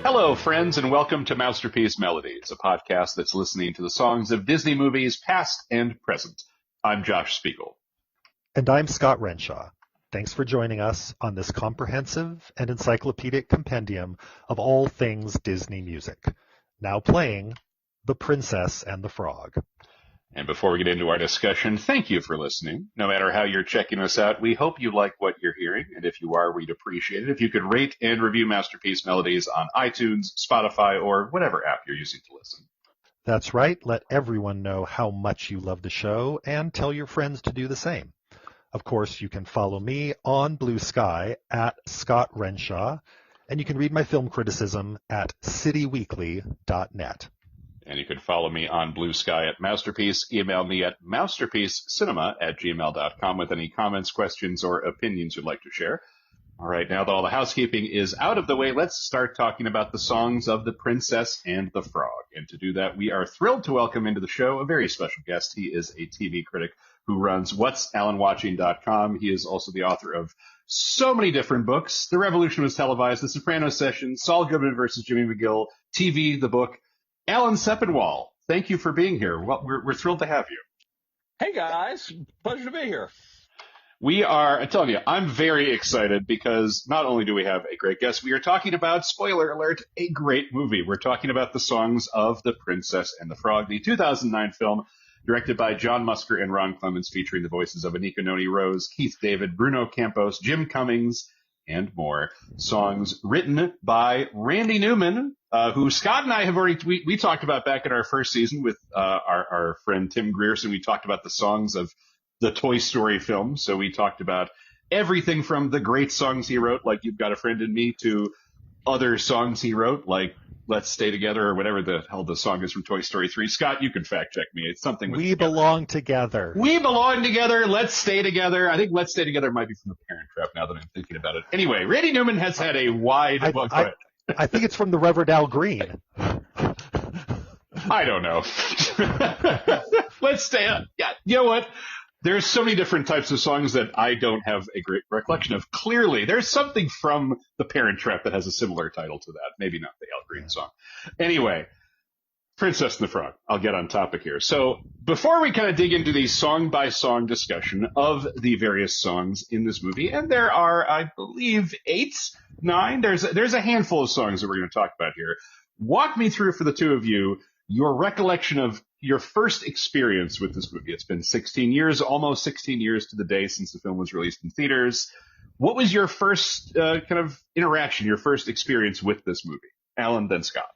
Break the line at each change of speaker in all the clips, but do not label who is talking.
Hello, friends, and welcome to Mousterpiece Melodies, a podcast that's listening to the songs of Disney movies past and present. I'm Josh Spiegel.
And I'm Scott Renshaw. Thanks for joining us on this comprehensive and encyclopedic compendium of all things Disney music. Now playing The Princess and the Frog.
And before we get into our discussion, thank you for listening. No matter how you're checking us out, we hope you like what you're hearing. And if you are, we'd appreciate it if you could rate and review Masterpiece Melodies on iTunes, Spotify, or whatever app you're using to listen.
That's right. Let everyone know how much you love the show and tell your friends to do the same. Of course, you can follow me on Blue Sky at Scott Renshaw, and you can read my film criticism at cityweekly.net.
And you can follow me on Blue Sky at Mousterpiece. Email me at masterpiececinema@gmail.com with any comments, questions, or opinions you'd like to share. All right, now that all the housekeeping is out of the way, let's start talking about the songs of The Princess and the Frog. And to do that, we are thrilled to welcome into the show a very special guest. He is a TV critic who runs whatsalanwatching.com. He is also the author of so many different books. The Revolution Was Televised, The Sopranos Session, Saul Goodman versus Jimmy McGill, TV, the book. Alan Sepinwall, thank you for being here. Well, we're thrilled to have you.
Hey, guys. Pleasure to be here.
We are, I'm telling you, I'm very excited because not only do we have a great guest, we are talking about, spoiler alert, a great movie. We're talking about the songs of The Princess and the Frog, the 2009 film directed by John Musker and Ron Clements, featuring the voices of Anika Noni Rose, Keith David, Bruno Campos, Jim Cummings, and more. Songs written by Randy Newman, who Scott and I have already, we talked about back in our first season with our friend Tim Grierson. We talked about the songs of the Toy Story film. So we talked about everything from the great songs he wrote, like You've Got a Friend in Me, to other songs he wrote, like Let's Stay Together, or whatever the hell the song is from Toy Story 3. Scott, you can fact check me. It's something with
We Belong Together.
We Belong Together. Let's Stay Together. I think Let's Stay Together might be from The Parent Trap now that I'm thinking about it. Anyway, Randy Newman has had a wide...
I think it's from the Reverend Al Green.
I don't know. Let's stay up. Yeah, you know what? There's so many different types of songs that I don't have a great recollection of. Clearly, there's something from The Parent Trap that has a similar title to that. Maybe not the Al Green song. Anyway, Princess and the Frog. I'll get on topic here. So before we kind of dig into the song-by-song discussion of the various songs in this movie, and there are, I believe, 8, 9. There's a handful of songs that we're going to talk about here. Walk me through, for the two of you, your recollection of your first experience with this movie. It's been 16 years, almost 16 years to the day since the film was released in theaters. What was your first kind of interaction, your first experience with this movie? Alan, then Scott.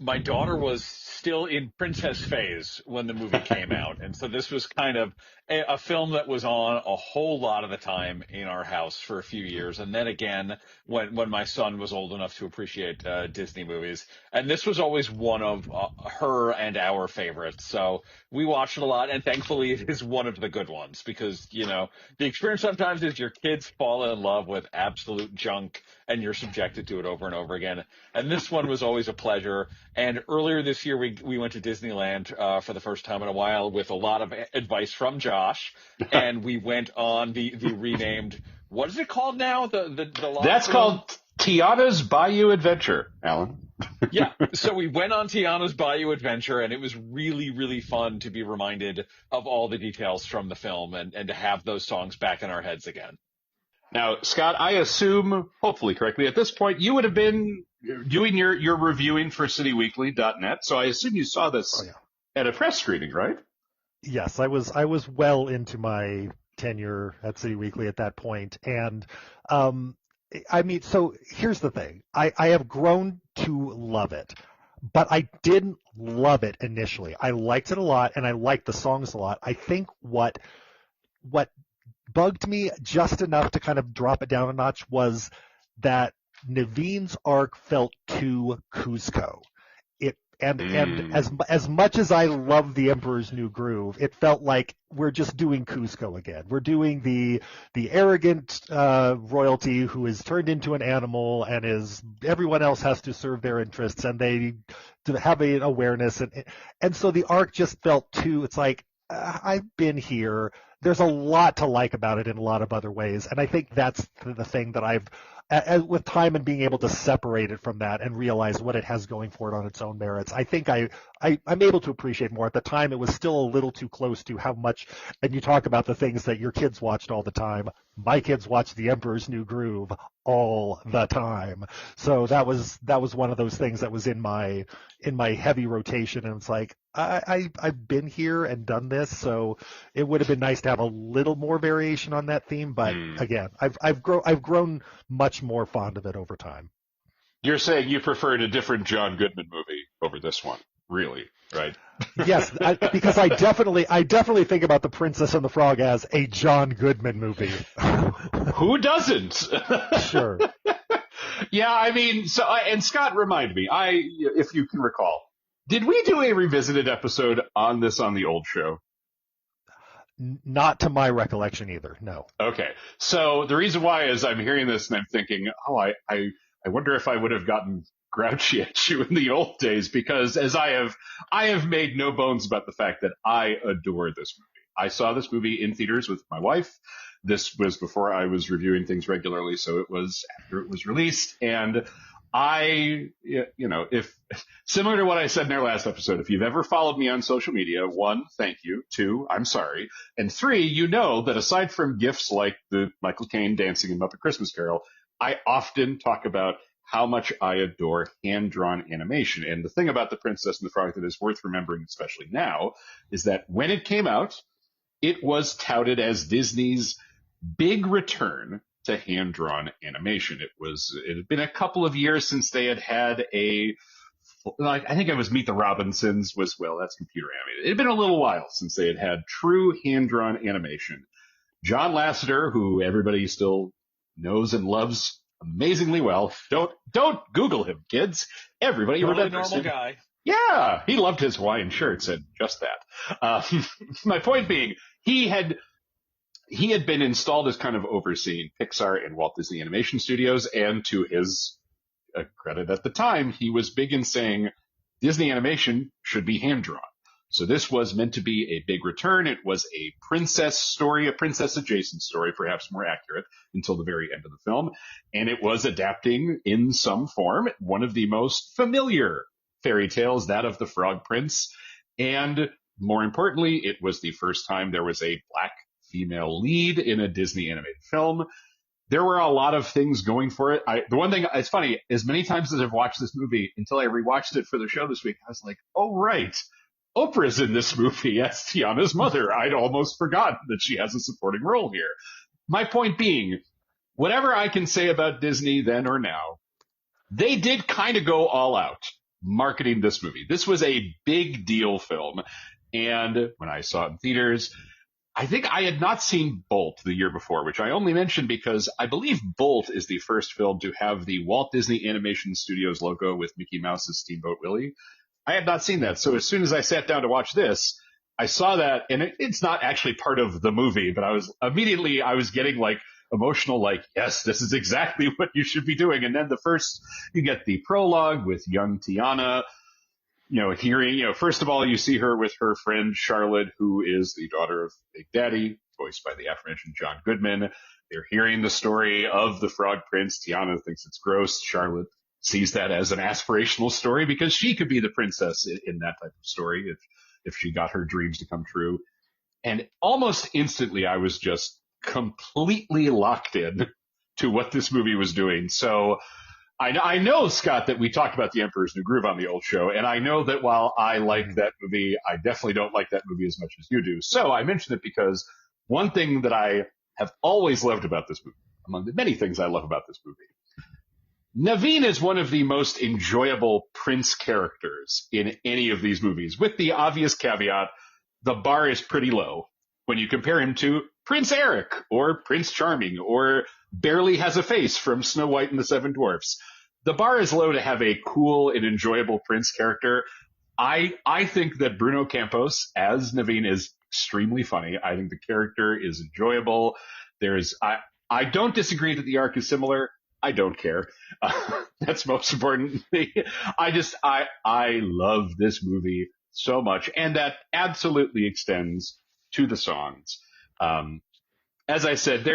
My daughter was still in princess phase when the movie came out. And so this was kind of a film that was on a whole lot of the time in our house for a few years. And then again, when my son was old enough to appreciate Disney movies. And this was always one of her and our favorites. So we watched it a lot. And thankfully, it is one of the good ones because, you know, the experience sometimes is your kids fall in love with absolute junk and you're subjected to it over and over again. And this one was always a pleasure. And earlier this year, we went to Disneyland for the first time in a while with a lot of advice from Josh. And we went on the renamed, what is it called now?
That's called Tiana's Bayou Adventure, Alan.
Yeah. So we went on Tiana's Bayou Adventure, and it was really, really fun to be reminded of all the details from the film and to have those songs back in our heads again.
Now, Scott, I assume, hopefully correctly, at this point, you would have been doing your reviewing for cityweekly.net. So I assume you saw this at a press screening, right?
Yes, I was well into my tenure at City Weekly at that point. And I mean, so here's the thing. I have grown to love it, but I didn't love it initially. I liked it a lot, and I liked the songs a lot. I think what bugged me just enough to kind of drop it down a notch was that Naveen's arc felt too Cusco. And as much as I love The Emperor's New Groove, it felt like we're just doing Cusco again. We're doing the arrogant royalty who is turned into an animal and everyone else has to serve their interests, and they have an awareness. And so the arc just felt too, it's like, I've been here. There's a lot to like about it in a lot of other ways. And I think that's the thing that I've with time and being able to separate it from that and realize what it has going for it on its own merits, I think I'm able to appreciate more. At the time, it was still a little too close to how much, and you talk about the things that your kids watched all the time. My kids watched The Emperor's New Groove all the time. So that was one of those things that was in my heavy rotation, and it's like, I've been here and done this, so it would have been nice to have a little more variation on that theme. But again, I've grown much more fond of it over time.
You're saying you preferred a different John Goodman movie over this one, really, right?
Yes, because I definitely think about The Princess and the Frog as a John Goodman movie.
Who doesn't?
Sure.
Yeah, I mean, and Scott, remind me, if you can recall, did we do a revisited episode on this on the old show?
Not to my recollection either, no.
Okay. So the reason why is I'm hearing this and I'm thinking, I wonder if I would have gotten grouchy at you in the old days, because as I have made no bones about the fact that I adore this movie. I saw this movie in theaters with my wife. This was before I was reviewing things regularly, so it was after it was released. And if similar to what I said in our last episode, if you've ever followed me on social media, 1, thank you. 2, I'm sorry. And 3, you know that aside from gifs like the Michael Caine dancing in Muppet Christmas Carol, I often talk about how much I adore hand-drawn animation. And the thing about The Princess and the Frog that is worth remembering, especially now, is that when it came out, it was touted as Disney's big return to hand-drawn animation. It had been a couple of years since they had I think it was Meet the Robinsons that's computer animated. It had been a little while since they had had true hand-drawn animation. John Lasseter, who everybody still knows and loves amazingly well. Don't Google him, kids. Everybody remembers him.
Normal guy.
Yeah, he loved his Hawaiian shirts and just that. My point being, he had been installed as kind of overseeing Pixar and Walt Disney Animation Studios, and to his credit at the time, he was big in saying Disney animation should be hand-drawn. So this was meant to be a big return. It was a princess story, a princess-adjacent story, perhaps more accurate, until the very end of the film. And it was adapting in some form one of the most familiar fairy tales, that of the Frog Prince. And more importantly, it was the first time there was a black female lead in a Disney animated film. There were a lot of things going for it. The one thing, it's funny, as many times as I've watched this movie, until I rewatched it for the show this week, I was like, oh, right. Oprah's in this movie as Tiana's mother. I'd almost forgotten that she has a supporting role here. My point being, whatever I can say about Disney then or now, they did kind of go all out marketing this movie. This was a big deal film. And when I saw it in theaters, I think I had not seen Bolt the year before, which I only mentioned because I believe Bolt is the first film to have the Walt Disney Animation Studios logo with Mickey Mouse's Steamboat Willie. I had not seen that. So as soon as I sat down to watch this, I saw that, and it's not actually part of the movie, but I was getting like emotional, like, yes, this is exactly what you should be doing. And then you get the prologue with young Tiana, first of all, you see her with her friend Charlotte, who is the daughter of Big Daddy, voiced by the aforementioned John Goodman. They're hearing the story of the Frog Prince. Tiana thinks it's gross. Charlotte sees that as an aspirational story because she could be the princess in that type of story if she got her dreams to come true. And almost instantly, I was just completely locked in to what this movie was doing. So I know, Scott, that we talked about The Emperor's New Groove on the old show, and I know that while I like that movie, I definitely don't like that movie as much as you do. So I mentioned it because one thing that I have always loved about this movie, among the many things I love about this movie, Naveen is one of the most enjoyable Prince characters in any of these movies, with the obvious caveat, the bar is pretty low when you compare him to Prince Eric or Prince Charming or Barely Has a Face from Snow White and the Seven Dwarfs. The bar is low to have a cool and enjoyable Prince character. I think that Bruno Campos as Naveen is extremely funny. I think the character is enjoyable. I don't disagree that the arc is similar. I don't care. That's most important. I love this movie so much, and that absolutely extends to the songs. as I said,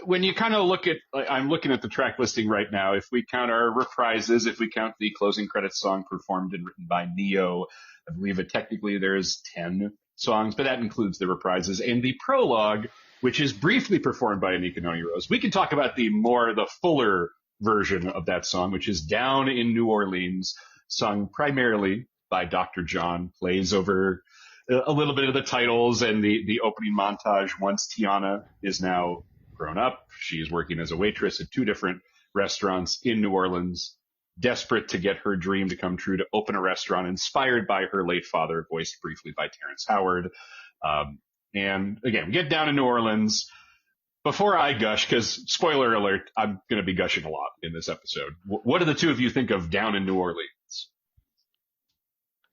when you kind of I'm looking at the track listing right now. If we count our reprises, if we count the closing credits song performed and written by Neo, I believe technically there's 10 songs, but that includes the reprises and the prologue, which is briefly performed by Anika Noni Rose. We can talk about the fuller version of that song, which is Down in New Orleans, sung primarily by Dr. John, plays over a little bit of the titles and the opening montage. Once Tiana is now grown up, she's working as a waitress at 2 different restaurants in New Orleans, desperate to get her dream to come true to open a restaurant inspired by her late father, voiced briefly by Terrence Howard. And again, we get down in New Orleans. Before I gush, because spoiler alert, I'm going to be gushing a lot in this episode. What do the two of you think of Down in New Orleans?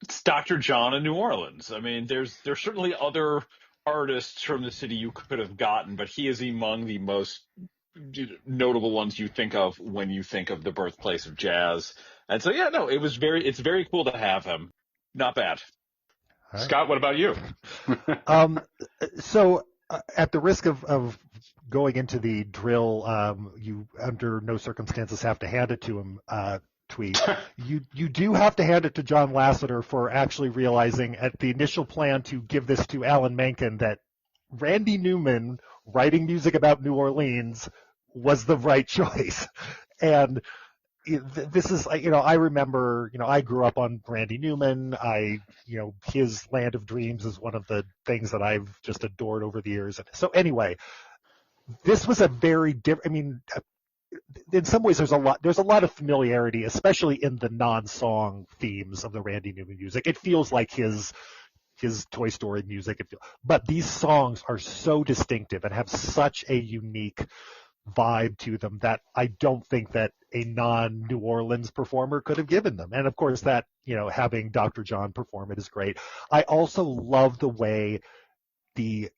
It's Dr. John in New Orleans. I mean, there's certainly other artists from the city you could have gotten, but he is among the most notable ones you think of when you think of the birthplace of jazz. And so, yeah, no, it's very cool to have him. Not bad.
Right. Scott, what about you?
At the risk of going into the drill, you under no circumstances have to hand it to him tweet. You do have to hand it to John Lasseter for actually realizing at the initial plan to give this to Alan Menken that Randy Newman writing music about New Orleans was the right choice. And this is, I remember, I grew up on Randy Newman. His Land of Dreams is one of the things that I've just adored over the years. So anyway, this was a very different, in some ways there's a lot of familiarity, especially in the non-song themes of the Randy Newman music. It feels like his Toy Story music, but these songs are so distinctive and have such a unique vibe to them that I don't think that a non-New Orleans performer could have given them. And of course that, having Dr. John perform it is great. I also love the way the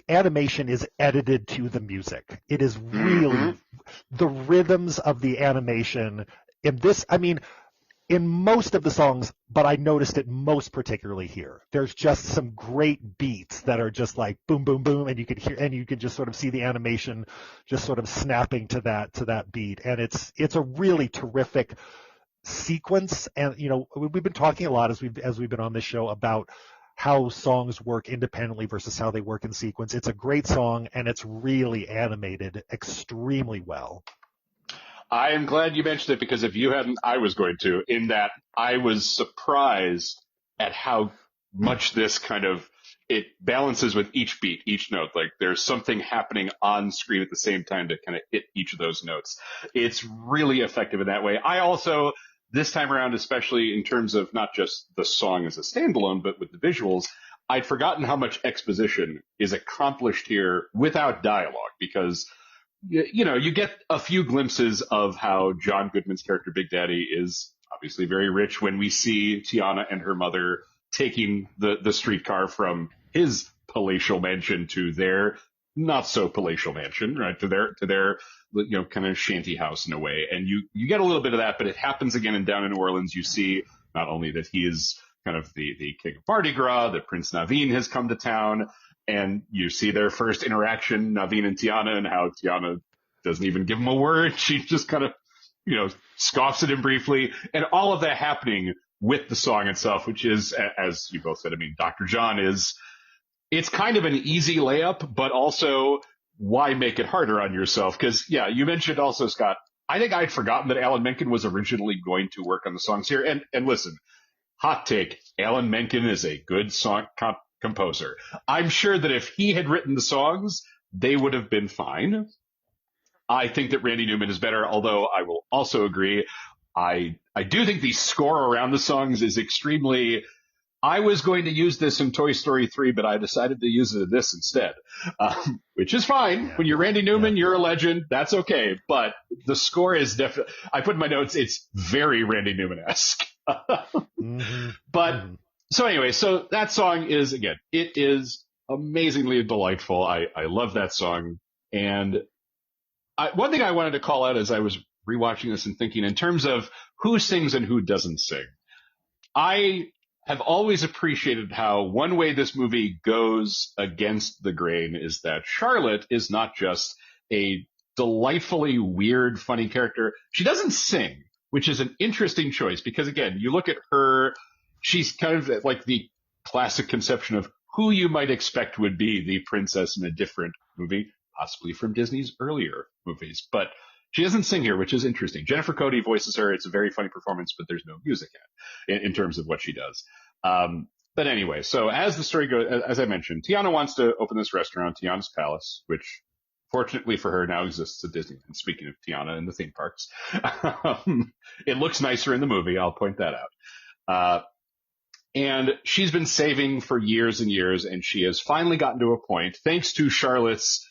animation is edited to the music. It is really the rhythms of the animation in this, in most of the songs, but I noticed it most particularly here. There's just some great beats that are just like boom, boom, boom, and you could just sort of see the animation just sort of snapping to that beat. And it's a really terrific sequence. And, we've been talking a lot as we've been on this show about how songs work independently versus how they work in sequence. It's a great song, and it's really animated extremely well.
I am glad you mentioned it, because if you hadn't, I was going to, in that I was surprised at how much this it balances with each beat, each note. Like there's something happening on screen at the same time to kind of hit each of those notes. It's really effective in that way. I also, this time around, especially in terms of not just the song as a standalone, but with the visuals, I'd forgotten how much exposition is accomplished here without dialogue, because you get a few glimpses of how John Goodman's character Big Daddy is obviously very rich when we see Tiana and her mother taking the streetcar from his palatial mansion to their not so palatial mansion, right? To their kind of shanty house in a way. And you get a little bit of that, but it happens again Down in New Orleans. You see not only that he is kind of the king of Mardi Gras, that Prince Naveen has come to town, and you see their first interaction, Naveen and Tiana, and how Tiana doesn't even give him a word. She just kind of, scoffs at him briefly, and all of that happening with the song itself, which is, as you both said, Dr. John it's kind of an easy layup, but also why make it harder on yourself? Because, yeah, you mentioned also, Scott, I think I'd forgotten that Alan Menken was originally going to work on the songs here. And listen, hot take, Alan Menken is a good song composer. I'm sure that if he had written the songs, they would have been fine. I think that Randy Newman is better, although I will also agree, I do think the score around the songs is extremely... I was going to use this in Toy Story 3, but I decided to use it in this instead, which is fine. When you're Randy Newman, you're a legend. That's okay. But the score is definitely, I put in my notes, it's very Randy Newman-esque. But so anyway, so that song is, again, it is amazingly delightful. I love that song. And one thing I wanted to call out as I was rewatching this and thinking in terms of who sings and who doesn't sing. have always appreciated how one way this movie goes against the grain is that Charlotte is not just a delightfully weird, funny character. She doesn't sing, which is an interesting choice because, again, you look at her, she's kind of like the classic conception of who you might expect would be the princess in a different movie, possibly from Disney's earlier movies. But she doesn't sing here, which is interesting. Jennifer Cody voices her. It's a very funny performance, but there's no music in terms of what she does. But anyway, so as the story goes, as I mentioned, Tiana wants to open this restaurant, Tiana's Palace, which fortunately for her now exists at Disneyland. Speaking of Tiana and the theme parks, it looks nicer in the movie. I'll point that out. And she's been saving for years and years, and she has finally gotten to a point, thanks to Charlotte's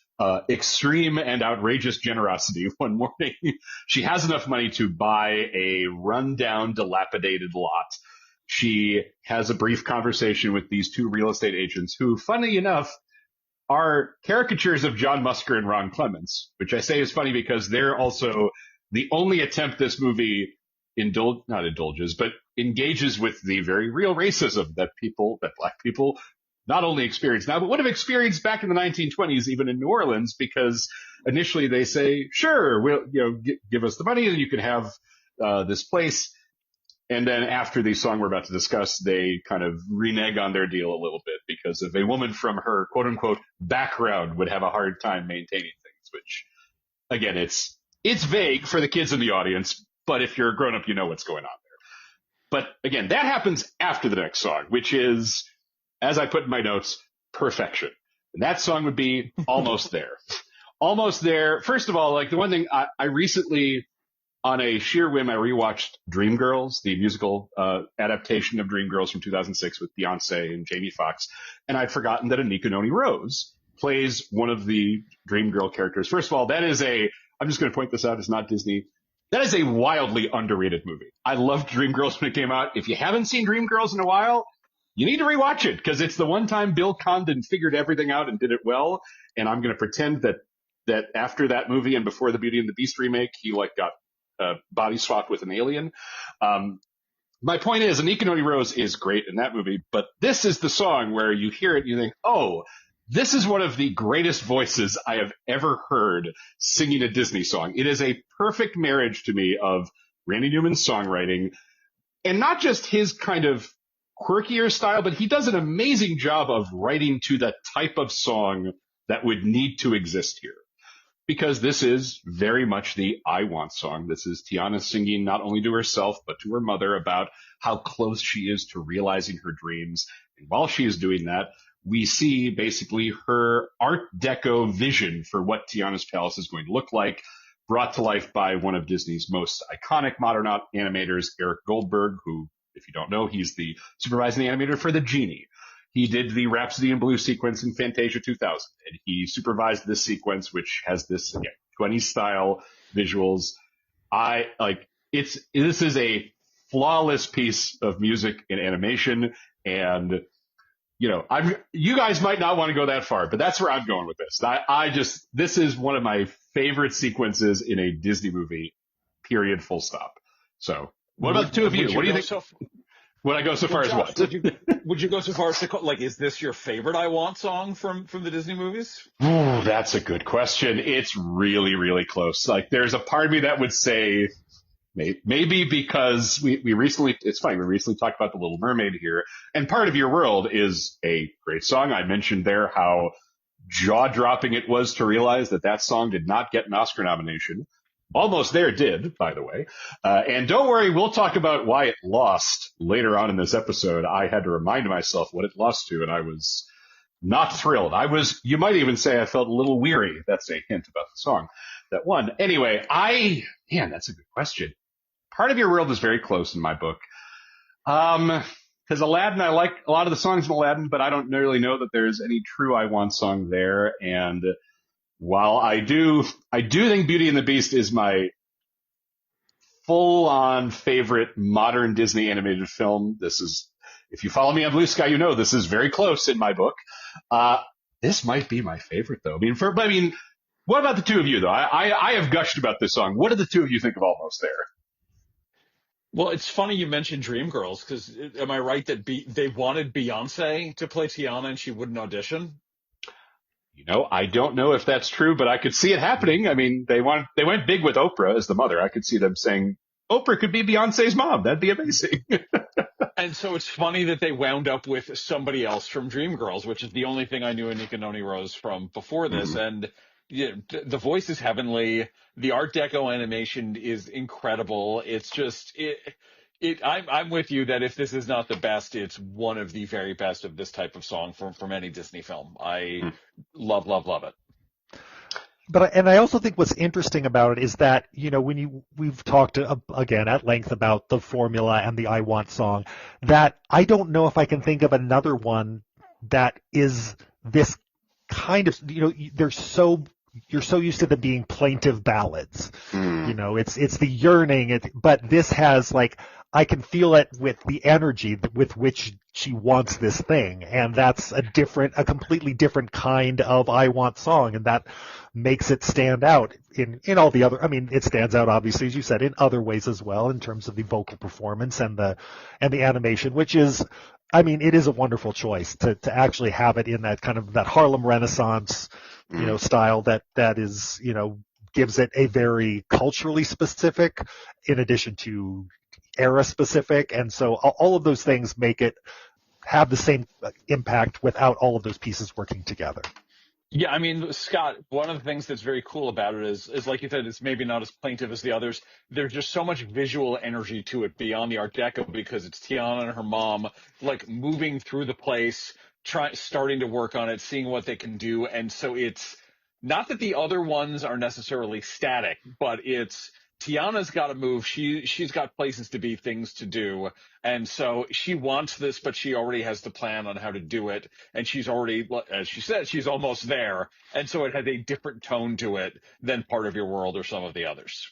extreme and outrageous generosity. One morning, she has enough money to buy a rundown, dilapidated lot. She has a brief conversation with these two real estate agents who, funny enough, are caricatures of John Musker and Ron Clements, which I say is funny because they're also the only attempt this movie not indulges, but engages with the very real racism that black people not only experience now, but would have experienced back in the 1920s, even in New Orleans, because initially they say, sure, we'll, give us the money and you can have this place. And then after the song we're about to discuss, they kind of renege on their deal a little bit because of a woman from her quote unquote background would have a hard time maintaining things, which again, it's vague for the kids in the audience, but if you're a grown up, you know what's going on there. But again, that happens after the next song, which is, as I put in my notes, perfection. And that song would be Almost There. Almost There. First of all, like the one thing I recently, on a sheer whim, I rewatched Dreamgirls, the musical adaptation of Dreamgirls from 2006 with Beyonce and Jamie Foxx. And I'd forgotten that Anika Noni Rose plays one of the Dreamgirl characters. First of all, I'm just going to point this out, it's not Disney. That is a wildly underrated movie. I loved Dreamgirls when it came out. If you haven't seen Dreamgirls in a while, you need to rewatch it because it's the one time Bill Condon figured everything out and did it well. And I'm going to pretend that after that movie and before the Beauty and the Beast remake, he got body swapped with an alien. My point is, Anika Noni Rose is great in that movie, but this is the song where you hear it and you think, oh, this is one of the greatest voices I have ever heard singing a Disney song. It is a perfect marriage to me of Randy Newman's songwriting and not just his kind of quirkier style, but he does an amazing job of writing to the type of song that would need to exist here. Because this is very much the I Want song. This is Tiana singing not only to herself, but to her mother about how close she is to realizing her dreams. And while she is doing that, we see basically her Art Deco vision for what Tiana's Palace is going to look like, brought to life by one of Disney's most iconic modern animators, Eric Goldberg, who, if you don't know, he's the supervising animator for The Genie. He did the Rhapsody in Blue sequence in Fantasia 2000, and he supervised this sequence, which has this, again, 20s style visuals. This is a flawless piece of music and animation, and you guys might not want to go that far, but that's where I'm going with this. This is one of my favorite sequences in a Disney movie, period, full stop. So what about the two of you? What do you think? Would I go so far as what?
Would you go so far as to call, is this your favorite I Want song from the Disney movies?
Ooh, that's a good question. It's really, really close. There's a part of me that would say maybe because we recently talked about The Little Mermaid here, and Part of Your World is a great song. I mentioned there how jaw-dropping it was to realize that song did not get an Oscar nomination. Almost There did, by the way. And don't worry, we'll talk about why it lost later on in this episode. I had to remind myself what it lost to, and I was not thrilled. You might even say I felt a little weary. That's a hint about the song that won. Anyway, that's a good question. Part of Your World is very close in my book. Because Aladdin, I like a lot of the songs in Aladdin, but I don't really know that there's any true I Want song there. And while I do think Beauty and the Beast is my full-on favorite modern Disney animated film. If you follow me on Blue Sky, you know this is very close in my book. This might be my favorite, though. What about the two of you, though? I have gushed about this song. What do the two of you think of Almost There?
Well, it's funny you mentioned Dreamgirls because am I right that they wanted Beyonce to play Tiana and she wouldn't audition?
I don't know if that's true, but I could see it happening. I mean, they went big with Oprah as the mother. I could see them saying Oprah could be Beyonce's mom. That'd be amazing.
And so it's funny that they wound up with somebody else from Dreamgirls, which is the only thing I knew Anika Noni Rose from before this. And the voice is heavenly. The Art Deco animation is incredible. It's just I'm with you that if this is not the best, it's one of the very best of this type of song from any Disney film. I love, love, love it.
But I also think what's interesting about it is that, we've talked again at length about the formula and the I Want song, that I don't know if I can think of another one that is this kind of, you're so used to them being plaintive ballads. It's the yearning, but this has I can feel it with the energy with which she wants this thing. And that's a completely different kind of I Want song. And that makes it stand out in all the other, it stands out obviously, as you said, in other ways as well, in terms of the vocal performance and the animation, which is, it is a wonderful choice to actually have it in that kind of that Harlem Renaissance, style that is, gives it a very culturally specific in addition to era specific. And so all of those things make it have the same impact without all of those pieces working together.
Yeah, Scott, one of the things that's very cool about it is like you said, it's maybe not as plaintive as the others. There's just so much visual energy to it beyond the Art Deco because it's Tiana and her mom, moving through the place, starting to work on it, seeing what they can do. And so it's not that the other ones are necessarily static, but it's Tiana's got to move. She's got places to be, things to do. And so she wants this, but she already has the plan on how to do it. And she's already, as she said, she's almost there. And so it has a different tone to it than Part of Your World or some of the others.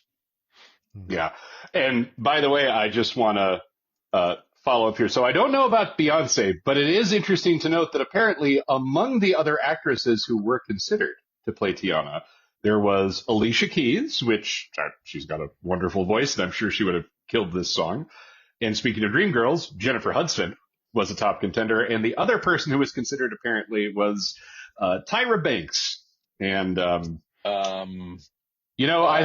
Yeah. And by the way, I just want to follow up here. So I don't know about Beyonce, but it is interesting to note that apparently among the other actresses who were considered to play Tiana, there was Alicia Keys, which she's got a wonderful voice, and I'm sure she would have killed this song. And speaking of Dreamgirls, Jennifer Hudson was a top contender. And the other person who was considered apparently was Tyra Banks. And, I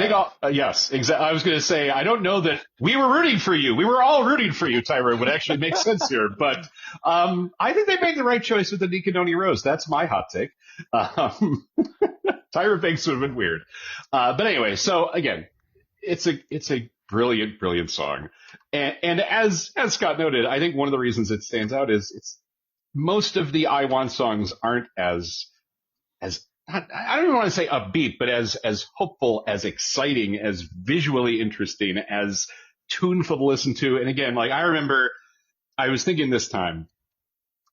think yes, exactly. I was going to say, I don't know that we were rooting for you. We were all rooting for you, Tyra. It would actually make sense here. But I think they made the right choice with Anika Noni Rose. That's my hot take. Tyra Banks would have been weird. But anyway, so again, it's a brilliant, brilliant song. And as Scott noted, I think one of the reasons it stands out is it's most of the I Want songs aren't as I don't even want to say upbeat, but as hopeful, as exciting, as visually interesting, as tuneful to listen to. And again, I remember I was thinking this time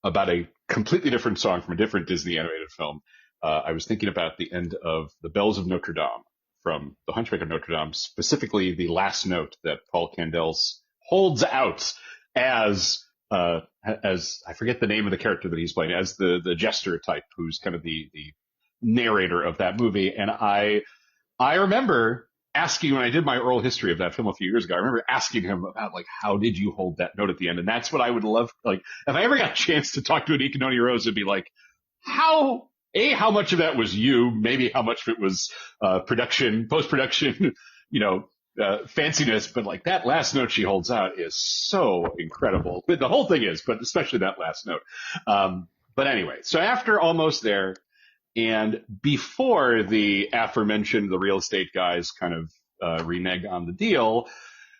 about a completely different song from a different Disney animated film. I was thinking about the end of The Bells of Notre Dame from The Hunchback of Notre Dame, specifically the last note that Paul Candel holds out as I forget the name of the character that he's playing, as the jester type, who's kind of the narrator of that movie. And I remember asking, when I did my oral history of that film a few years ago, I remember asking him about how did you hold that note at the end? And that's what I would love. If I ever got a chance to talk to Anika Noni Rose, it'd be how much of that was you? Maybe how much of it was production, post-production, fanciness. But that last note she holds out is so incredible. But the whole thing is, but especially that last note. But anyway, so after Almost There, and before the aforementioned the real estate guys kind of renege on the deal,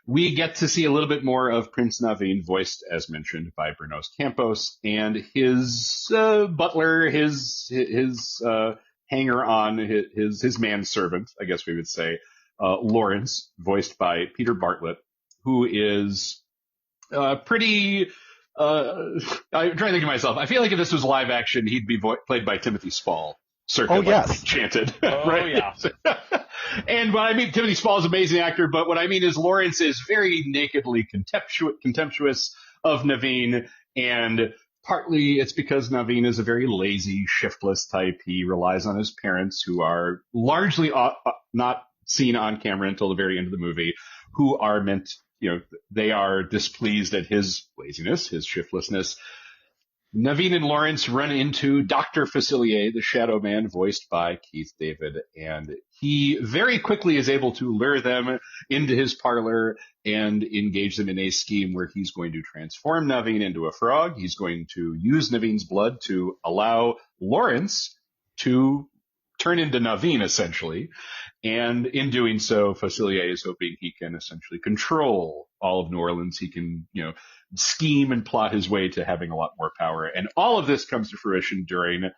we get to see a little bit more of Prince Naveen, voiced, as mentioned, by Bernos Campos, and his butler, his hanger-on, his manservant, I guess we would say, Lawrence, voiced by Peter Bartlett, who is pretty... I'm trying to think of myself. I feel like if this was live action, he'd be played by Timothy Spall.
Oh, yes.
Chanted.
Oh,
right?
Yeah.
And what I mean, Timothy Spall is an amazing actor, but what I mean is Lawrence is very nakedly contemptuous of Naveen, and partly it's because Naveen is a very lazy, shiftless type. He relies on his parents, who are largely not seen on camera until the very end of the movie, who are meant, they are displeased at his laziness, his shiftlessness. Naveen and Lawrence run into Dr. Facilier, the Shadow Man, voiced by Keith David, and he very quickly is able to lure them into his parlor and engage them in a scheme where he's going to transform Naveen into a frog. He's going to use Naveen's blood to allow Lawrence to turn into Naveen, essentially. And in doing so, Facilier is hoping he can essentially control all of New Orleans. He can, scheme and plot his way to having a lot more power. And all of this comes to fruition during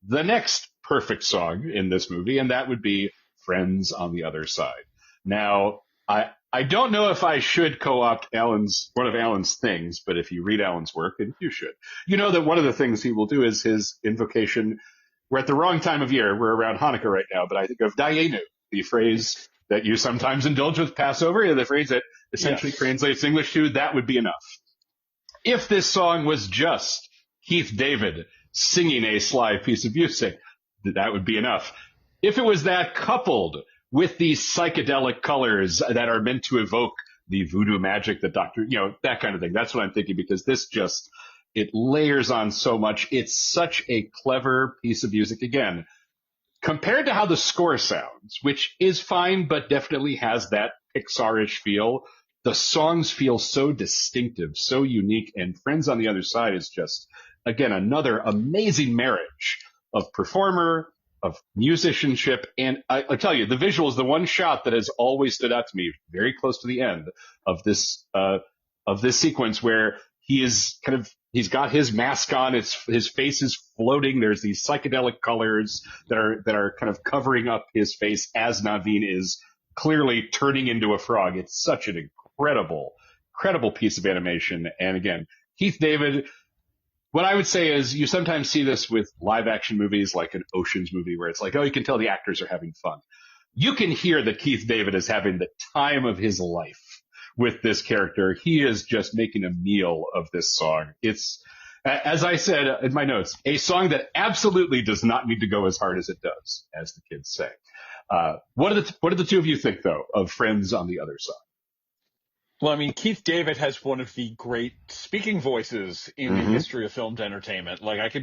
the next perfect song in this movie, and that would be Friends on the Other Side. Now, I don't know if I should co-opt one of Alan's things, but if you read Alan's work, and you should, you know that one of the things he will do is his invocation. We're at the wrong time of year. We're around Hanukkah right now, but I think of Dayenu, the phrase that you sometimes indulge with Passover, the phrase that essentially translates English to, that would be enough. If this song was just Keith David singing a sly piece of music, that would be enough. If it was that coupled with these psychedelic colors that are meant to evoke the voodoo magic that that kind of thing, that's what I'm thinking, because this it layers on so much. It's such a clever piece of music. Again, compared to how the score sounds, which is fine, but definitely has that Pixar-ish feel, the songs feel so distinctive, so unique, and Friends on the Other Side is just, again, another amazing marriage of performer, of musicianship, and I tell you, the visual is the one shot that has always stood out to me, very close to the end of this sequence, where he's got his mask on, his face is floating, there's these psychedelic colors that are kind of covering up his face as Naveen is clearly turning into a frog. It's such an incredible piece of animation. And again, Keith David, what I would say is you sometimes see this with live action movies like an Ocean's movie where it's like, oh, you can tell the actors are having fun. You can hear that Keith David is having the time of his life with this character. He is just making a meal of this song. It's, as I said in my notes, a song that absolutely does not need to go as hard as it does, as the kids say. What do the two of you think, though, of Friends on the Other Side?
Well, I mean, Keith David has one of the great speaking voices in the history of filmed entertainment. Like,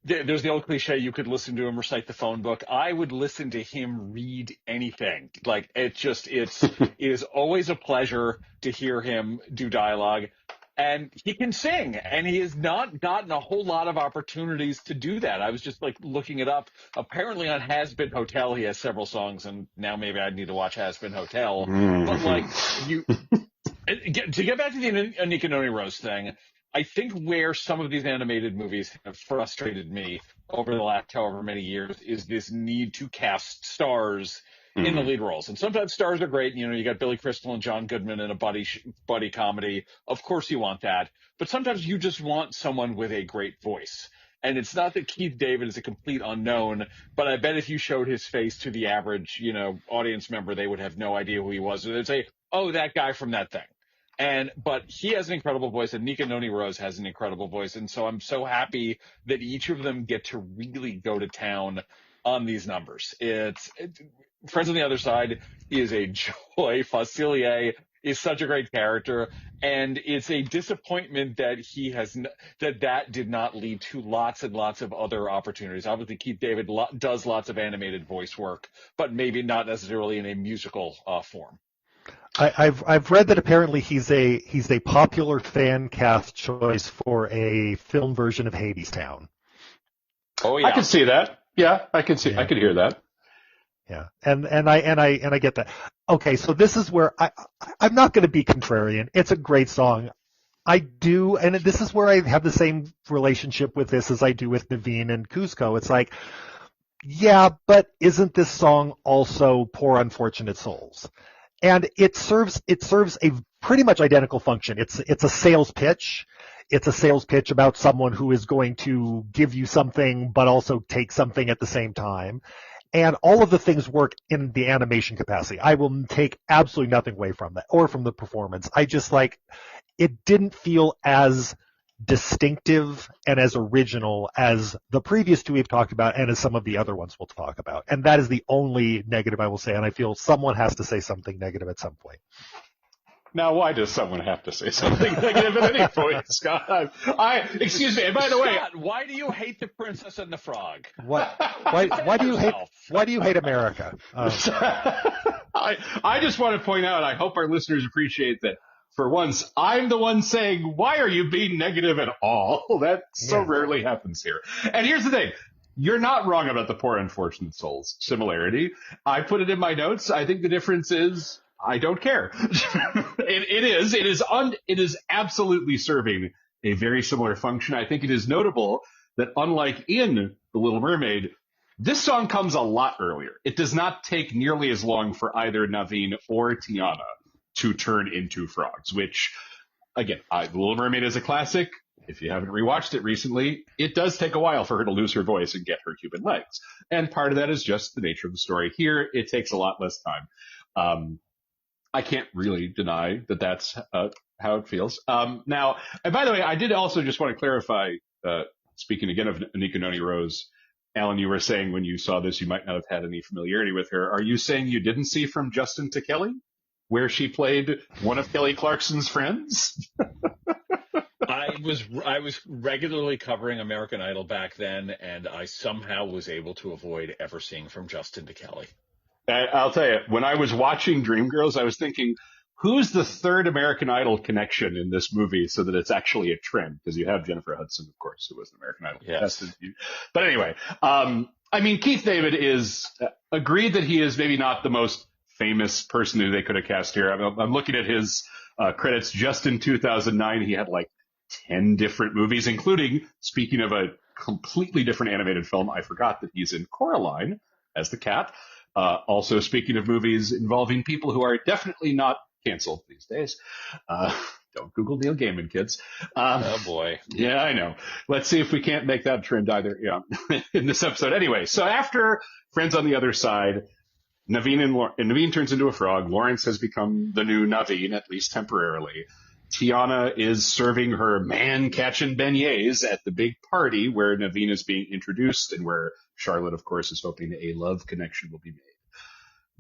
there's the old cliche, you could listen to him recite the phone book. I would listen to him read anything. Like, it is always a pleasure to hear him do dialogue. And he can sing, and he has not gotten a whole lot of opportunities to do that. I was just looking it up. Apparently on Has Been Hotel, he has several songs, and now maybe I need to watch Has Been Hotel. But to get back to the Anika Noni Rose thing, I think where some of these animated movies have frustrated me over the last however many years is this need to cast stars in the lead roles. And sometimes stars are great. You got Billy Crystal and John Goodman in a buddy comedy. Of course you want that. But sometimes you just want someone with a great voice. And it's not that Keith David is a complete unknown, but I bet if you showed his face to the average, audience member, they would have no idea who he was. They'd say, oh, that guy from that thing. But he has an incredible voice, and Anika Noni Rose has an incredible voice. And so I'm so happy that each of them get to really go to town on these numbers. Friends on the Other Side is a joy. Facilier is such a great character, and it's a disappointment that that did not lead to lots and lots of other opportunities. Obviously, Keith David does lots of animated voice work, but maybe not necessarily in a musical form.
I've read that apparently he's a popular fan cast choice for a film version of Hadestown.
Oh yeah, I can see that. Yeah, I can hear that.
Yeah, and I get that. Okay, so this is where I'm not going to be contrarian. It's a great song. I do, and this is where I have the same relationship with this as I do with Naveen and Cusco. It's like, yeah, but isn't this song also Poor Unfortunate Souls? And it serves a pretty much identical function. It's a sales pitch. It's a sales pitch about someone who is going to give you something, but also take something at the same time. And all of the things work in the animation capacity. I will take absolutely nothing away from that or from the performance. I just it didn't feel as distinctive and as original as the previous two we've talked about and as some of the other ones we'll talk about. And that is the only negative I will say. And I feel someone has to say something negative at some point.
Now, why does someone have to say something negative at any point, Scott? Excuse me. And by the way,
Scott, why do you hate the Princess and the Frog?
Why do you hate America?
I just want to point out, I hope our listeners appreciate that for once, I'm the one saying, why are you being negative at all? That so rarely happens here. And here's the thing. You're not wrong about the Poor Unfortunate Souls similarity. I put it in my notes. I think the difference is I don't care. It is absolutely serving a very similar function. I think it is notable that unlike in The Little Mermaid, this song comes a lot earlier. It does not take nearly as long for either Naveen or Tiana to turn into frogs, which, again, The Little Mermaid is a classic. If you haven't rewatched it recently, it does take a while for her to lose her voice and get her human legs. And part of that is just the nature of the story. Here, it takes a lot less time. I can't really deny that that's how it feels. Now, and by the way, I did also just want to clarify, speaking again of Anika Noni Rose, Alan, you were saying when you saw this, you might not have had any familiarity with her. Are you saying you didn't see From Justin to Kelly, where she played one of Kelly Clarkson's friends?
I was regularly covering American Idol back then, and I somehow was able to avoid ever seeing From Justin to Kelly.
I'll tell you, when I was watching Dreamgirls, I was thinking, who's the third American Idol connection in this movie so that it's actually a trend? Because you have Jennifer Hudson, of course, who was an American Idol contestant. But anyway, I mean, Keith David is agreed that he is maybe not the most famous person who they could have cast here. I'm looking at his credits. Just in 2009, he had like 10 different movies, including, speaking of a completely different animated film, I forgot that he's in Coraline as the cat. Also, speaking of movies involving people who are definitely not canceled these days. Don't Google Neil Gaiman, kids.
Oh, boy.
Yeah, I know. Let's see if we can't make that trend either in this episode. Anyway, so after Friends on the Other Side, Naveen turns into a frog. Lawrence has become the new Naveen, at least temporarily. Tiana is serving her man-catching beignets at the big party where Naveen is being introduced and where Charlotte, of course, is hoping a love connection will be made.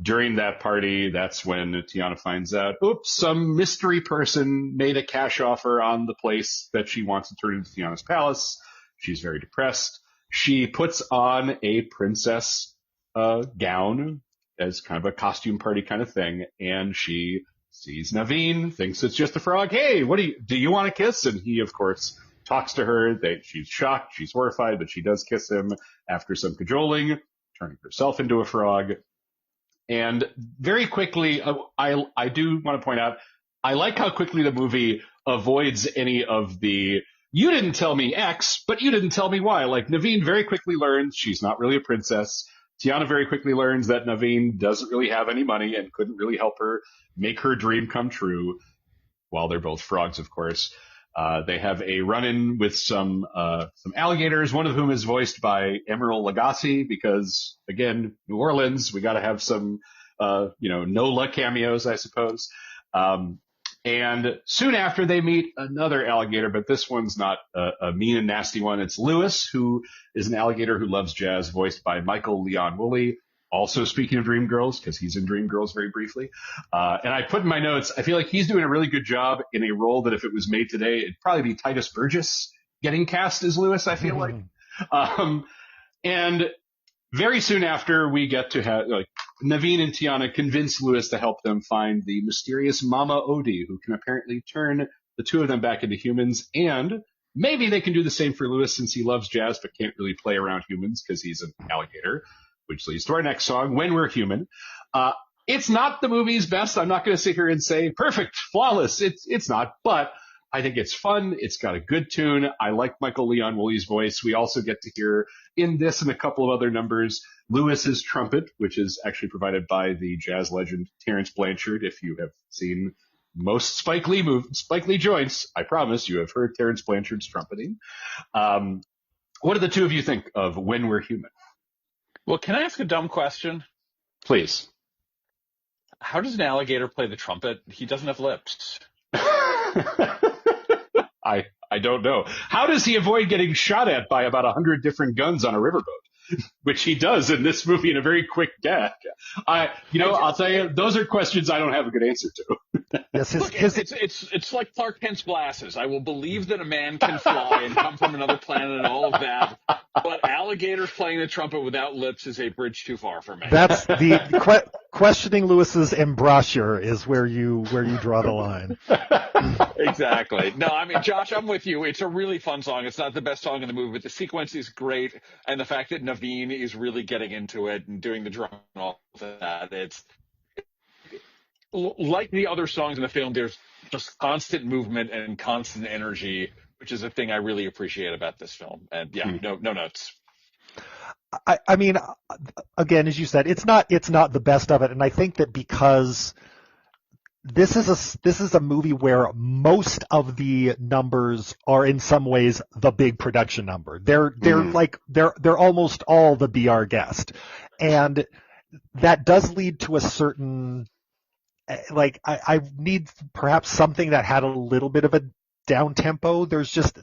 During that party, that's when Tiana finds out, oops, some mystery person made a cash offer on the place that she wants to turn into Tiana's palace. She's very depressed. She puts on a princess gown as kind of a costume party kind of thing, and she sees Naveen, thinks it's just a frog. Hey, do you want a kiss? And he, of course, talks to her. She's shocked, she's horrified, but she does kiss him after some cajoling, turning herself into a frog. And very quickly, I do want to point out, I like how quickly the movie avoids any of the, you didn't tell me X, but you didn't tell me Y. Like, Naveen very quickly learns she's not really a princess. Tiana very quickly learns that Naveen doesn't really have any money and couldn't really help her make her dream come true. While they're both frogs, of course. They have a run-in with some alligators, one of whom is voiced by Emeril Lagasse, because, again, New Orleans, we got to have some, NOLA cameos, I suppose. And soon after, they meet another alligator, but this one's not a mean and nasty one. It's Lewis, who is an alligator who loves jazz, voiced by Michael Leon Woolley. Also, speaking of Dreamgirls, because he's in Dreamgirls very briefly. And I put in my notes, I feel like he's doing a really good job in a role that if it was made today, it'd probably be Titus Burgess getting cast as Lewis, I feel like. And very soon after, we get to have, Naveen and Tiana convince Lewis to help them find the mysterious Mama Odie, who can apparently turn the two of them back into humans. And maybe they can do the same for Lewis, since he loves jazz but can't really play around humans because he's an alligator. Which leads to our next song, When We're Human. It's not the movie's best. I'm not going to sit here and say perfect, flawless. It's not, but I think it's fun. It's got a good tune. I like Michael Leon Woolley's voice. We also get to hear in this and a couple of other numbers, Lewis's trumpet, which is actually provided by the jazz legend Terrence Blanchard. If you have seen most Spike Lee joints, I promise you have heard Terrence Blanchard's trumpeting. What do the two of you think of When We're Human?
Well, can I ask a dumb question?
Please.
How does an alligator play the trumpet? He doesn't have lips.
I don't know. How does he avoid getting shot at by about 100 different guns on a riverboat? Which he does in this movie in a very quick gag. I'll tell you, those are questions I don't have a good answer to.
Yes,
Look, it's like Clark Kent's glasses. I will believe that a man can fly and come from another planet and all of that, but alligators playing the trumpet without lips is a bridge too far for me.
that's the questioning Lewis's embouchure is where you draw the line.
Exactly. No, I mean, Josh, I'm with you. It's a really fun song. It's not the best song in the movie, but the sequence is great, and the fact that Naveen is really getting into it and doing the drum and all of that, it's like the other songs in the film. There's just constant movement and constant energy, which is a thing I really appreciate about this film. And yeah, no notes.
I mean, again, as you said, it's not the best of it, and I think that because this is a movie where most of the numbers are in some ways the big production number. They're almost all the Be Our Guest, and that does lead to a certain, like, I need perhaps something that had a little bit of a down tempo. There's just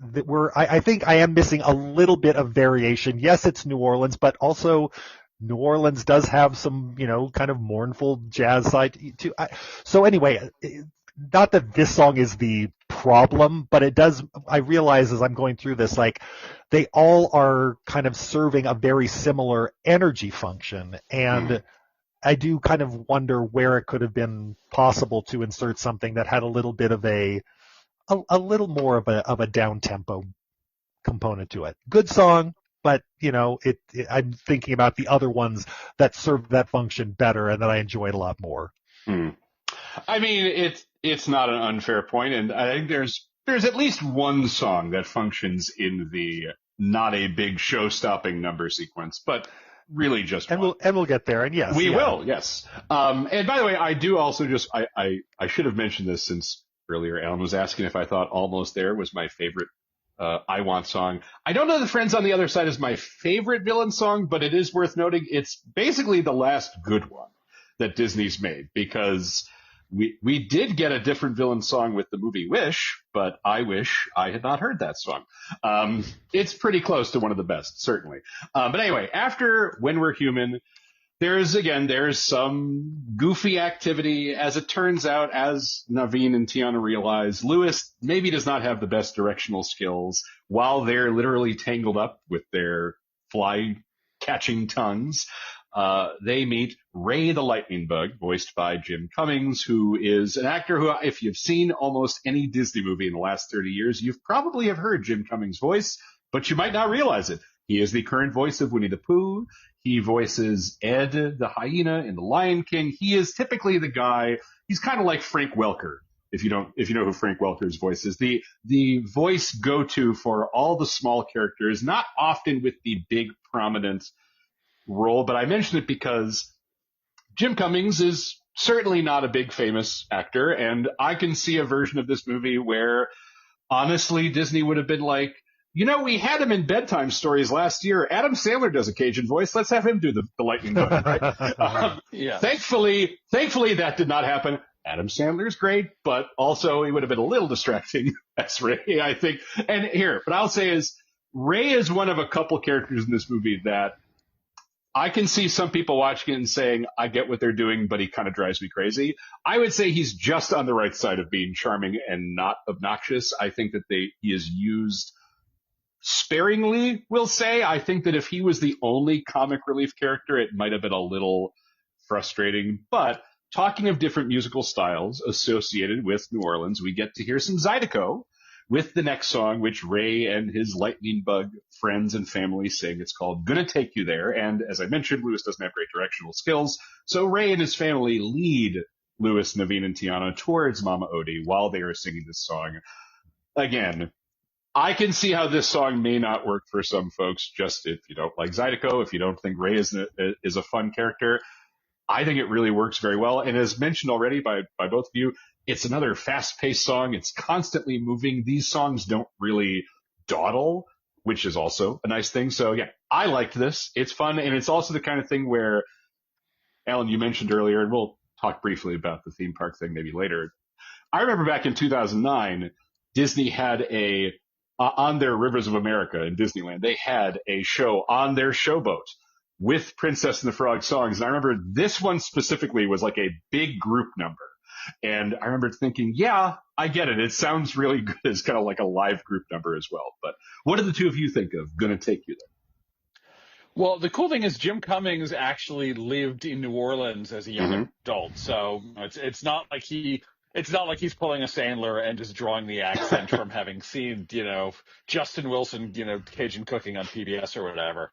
I think I am missing a little bit of variation. Yes, it's New Orleans, but also New Orleans does have some, kind of mournful jazz side too. So anyway, not that this song is the problem, but it does. I realize as I'm going through this, like, they all are kind of serving a very similar energy function, and I do kind of wonder where it could have been possible to insert something that had a little bit of a little more of a down tempo component to it. Good song, but I'm thinking about the other ones that served that function better and that I enjoyed a lot more.
I mean, it's not an unfair point, and I think there's at least one song that functions in the not a big show-stopping number sequence, but really just one.
We'll get there, and yes,
we will, yes. And by the way, I do also I should have mentioned this since earlier Alan was asking if I thought Almost There was my favorite I Want song. I don't know that Friends on the Other Side is my favorite villain song, but it is worth noting it's basically the last good one that Disney's made, because we did get a different villain song with the movie Wish, but I wish I had not heard that song. It's pretty close to one of the best, certainly. But anyway, after When We're Human, there's some goofy activity. As it turns out, as Naveen and Tiana realize, Lewis maybe does not have the best directional skills while they're literally tangled up with their fly-catching tongues. They meet Ray the Lightning Bug, voiced by Jim Cummings, who is an actor who, if you've seen almost any Disney movie in the last 30 years, you've probably have heard Jim Cummings' voice, but you might not realize it. He is the current voice of Winnie the Pooh. He voices Ed the hyena in The Lion King. He is typically the guy. He's kind of like Frank Welker. If you know who Frank Welker's voice is, the voice go-to for all the small characters, not often with the big prominent role, but I mention it because Jim Cummings is certainly not a big famous actor, and I can see a version of this movie where honestly Disney would have been like, we had him in Bedtime Stories last year. Adam Sandler does a Cajun voice. Let's have him do the Lightning Bug. Right?
Yeah.
Thankfully, that did not happen. Adam Sandler's great, but also he would have been a little distracting as Ray, I think. And here, what I'll say is Ray is one of a couple characters in this movie that I can see some people watching it and saying, I get what they're doing, but he kind of drives me crazy. I would say he's just on the right side of being charming and not obnoxious. I think that he is used sparingly, we'll say. I think that if he was the only comic relief character, it might have been a little frustrating. But talking of different musical styles associated with New Orleans, we get to hear some Zydeco with the next song, which Ray and his Lightning Bug friends and family sing. It's called Gonna Take You There. And as I mentioned, Lewis doesn't have great directional skills, so Ray and his family lead Lewis, Naveen, and Tiana towards Mama Odie while they are singing this song. Again, I can see how this song may not work for some folks, just if you don't like Zydeco, if you don't think Ray is a fun character. I think it really works very well. And as mentioned already by both of you, it's another fast-paced song. It's constantly moving. These songs don't really dawdle, which is also a nice thing. So yeah, I liked this. It's fun. And it's also the kind of thing where, Alan, you mentioned earlier, and we'll talk briefly about the theme park thing maybe later. I remember back in 2009, Disney had on their Rivers of America in Disneyland, they had a show on their showboat with Princess and the Frog songs. And I remember this one specifically was like a big group number. And I remember thinking, yeah, I get it. It sounds really good as kind of like a live group number as well. But what do the two of you think of Gonna Take You
Well, the cool thing is Jim Cummings actually lived in New Orleans as a young
There?
adult, so it's not like he's pulling a Sandler and just drawing the accent from having seen Justin Wilson Cajun Cooking on PBS or whatever.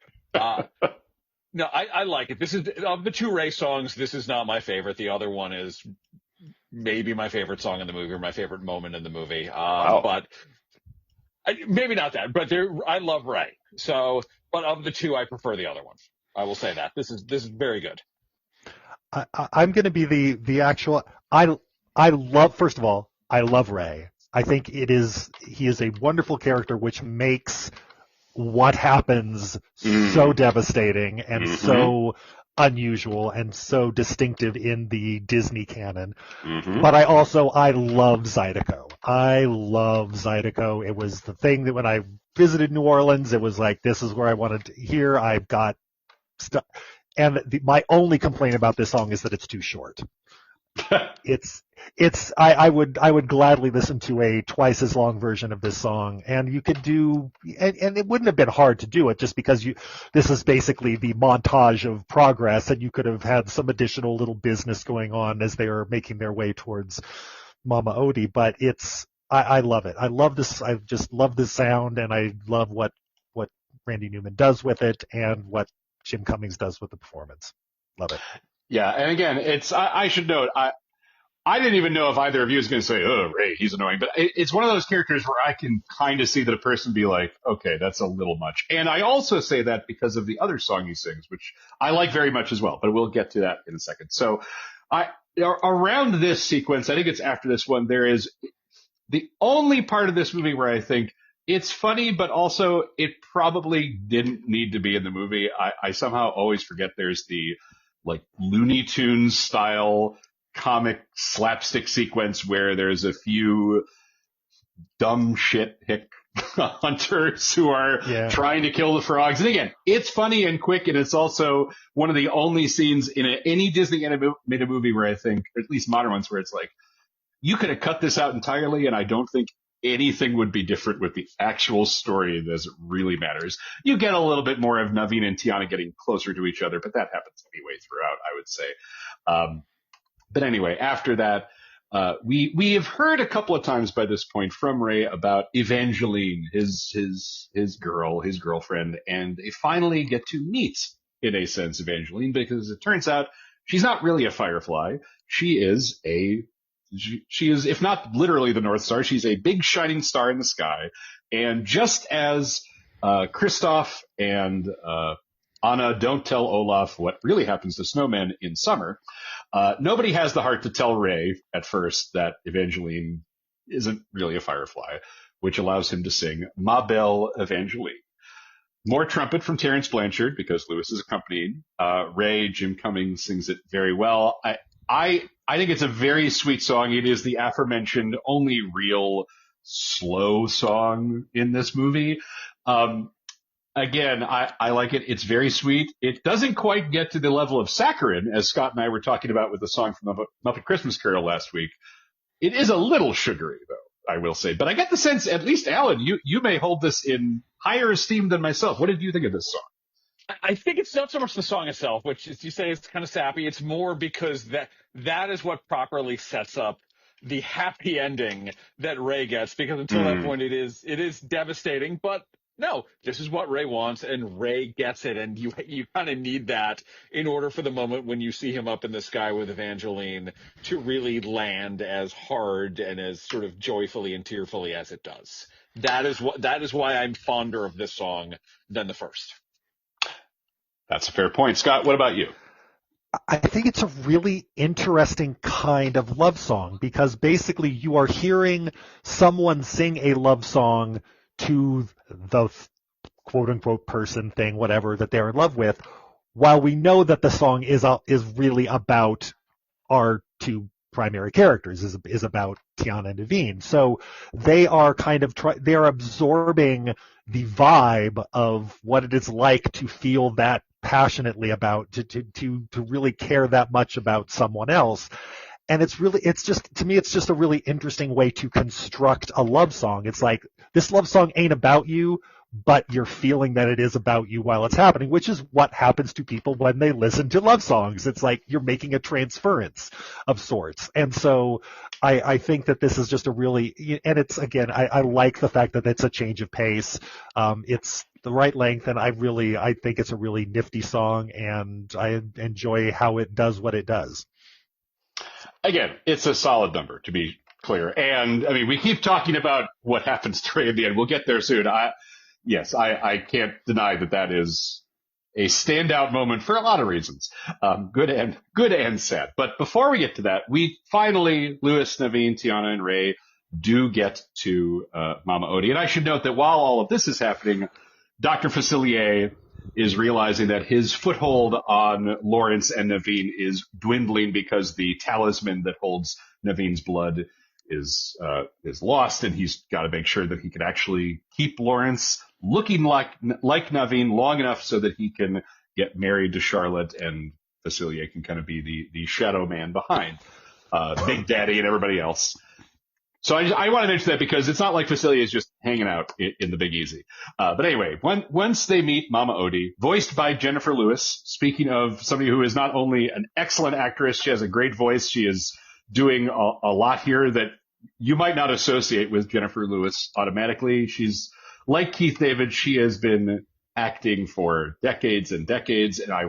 No, I like it. This is of the two Ray songs. This is not my favorite. The other one is maybe my favorite song in the movie or my favorite moment in the movie.
Wow.
But maybe not that. But I love Ray. So, but of the two, I prefer the other one. I will say that this is very good.
I'm going to be the actual. I love. First of all, I love Ray. I think he is a wonderful character, which makes what happens so devastating and so unusual and so distinctive in the Disney canon. But I love Zydeco. I love Zydeco. It was the thing that when I visited New Orleans, it was like, this is where I wanted to hear. I've got stuff. And my only complaint about this song is that it's too short. I would gladly listen to a twice as long version of this song, and you could do, and it wouldn't have been hard to do it just because this is basically the montage of progress, and you could have had some additional little business going on as they are making their way towards Mama Odie, but I love it. I love this. I just love the sound, and I love what Randy Newman does with it and what Jim Cummings does with the performance. Love it.
Yeah, and again, I should note, I didn't even know if either of you was going to say, oh, Ray, he's annoying. But it's one of those characters where I can kind of see that a person be like, okay, that's a little much. And I also say that because of the other song he sings, which I like very much as well. But we'll get to that in a second. So around this sequence, I think it's after this one, there is the only part of this movie where I think it's funny, but also it probably didn't need to be in the movie. I somehow always forget there's the like Looney Tunes style comic slapstick sequence where there's a few dumb shit hick hunters who are trying to kill the frogs. And again, it's funny and quick, and it's also one of the only scenes in any Disney animated movie where I think, or at least modern ones, where it's like, you could have cut this out entirely, and I don't think anything would be different with the actual story as it really matters. You get a little bit more of Naveen and Tiana getting closer to each other, but that happens anyway throughout, I would say. But anyway, after that, we have heard a couple of times by this point from Ray about Evangeline, his girlfriend, and they finally get to meet, in a sense, Evangeline, because it turns out she's not really a firefly. She is, if not literally the North Star, she's a big shining star in the sky. And just as Kristoff and Anna don't tell Olaf what really happens to snowmen in summer, nobody has the heart to tell Ray at first that Evangeline isn't really a firefly, which allows him to sing Ma Belle Evangeline. More trumpet from Terrence Blanchard because Lewis is accompanied. Ray, Jim Cummings sings it very well. I think it's a very sweet song. It is the aforementioned only real slow song in this movie. Again, I like it. It's very sweet. It doesn't quite get to the level of Saccharin, as Scott and I were talking about with the song from the Muppet Christmas Carol last week. It is a little sugary, though, I will say. But I get the sense, at least Alan, you may hold this in higher esteem than myself. What did you think of this song?
I think it's not so much the song itself, which, as you say, is kind of sappy. It's more because that is what properly sets up the happy ending that Ray gets, because until that point it is devastating, but no, this is what Ray wants, and Ray gets it, and you kind of need that in order for the moment when you see him up in the sky with Evangeline to really land as hard and as sort of joyfully and tearfully as it does. That is why I'm fonder of this song than the first.
That's a fair point. Scott, what about you?
I think it's a really interesting kind of love song because basically you are hearing someone sing a love song to the quote-unquote person, thing, whatever, that they're in love with, while we know that the song is really about our two primary characters, is about Tiana and Naveen. So they are kind of they are absorbing the vibe of what it is like to feel that passionately about, to really care that much about someone else. And to me, it's just a really interesting way to construct a love song. It's like, this love song ain't about you, but you're feeling that it is about you while it's happening, which is what happens to people when they listen to love songs. It's like you're making a transference of sorts. And so I think that this is just and it's, again, I like the fact that it's a change of pace. It's the right length, and I think it's a really nifty song, and I enjoy how it does what it does.
Again, it's a solid number, to be clear. And I mean, we keep talking about what happens to Ray at the end. We'll get there soon. I can't deny that is a standout moment for a lot of reasons. Good and sad. But before we get to that, we finally, Louis, Naveen, Tiana, and Ray do get to Mama Odie. And I should note that while all of this is happening, Dr. Facilier is realizing that his foothold on Lawrence and Naveen is dwindling because the talisman that holds Naveen's blood is lost, and he's got to make sure that he can actually keep Lawrence looking like Naveen long enough so that he can get married to Charlotte, and Facilier can kind of be the shadow man behind Big Daddy and everybody else. So I want to mention that because it's not like Facilier is just hanging out in the Big Easy. But anyway, once they meet Mama Odie, voiced by Jennifer Lewis, speaking of somebody who is not only an excellent actress, she has a great voice. She is doing a lot here that you might not associate with Jennifer Lewis automatically. She's like Keith David. She has been acting for decades and decades. And I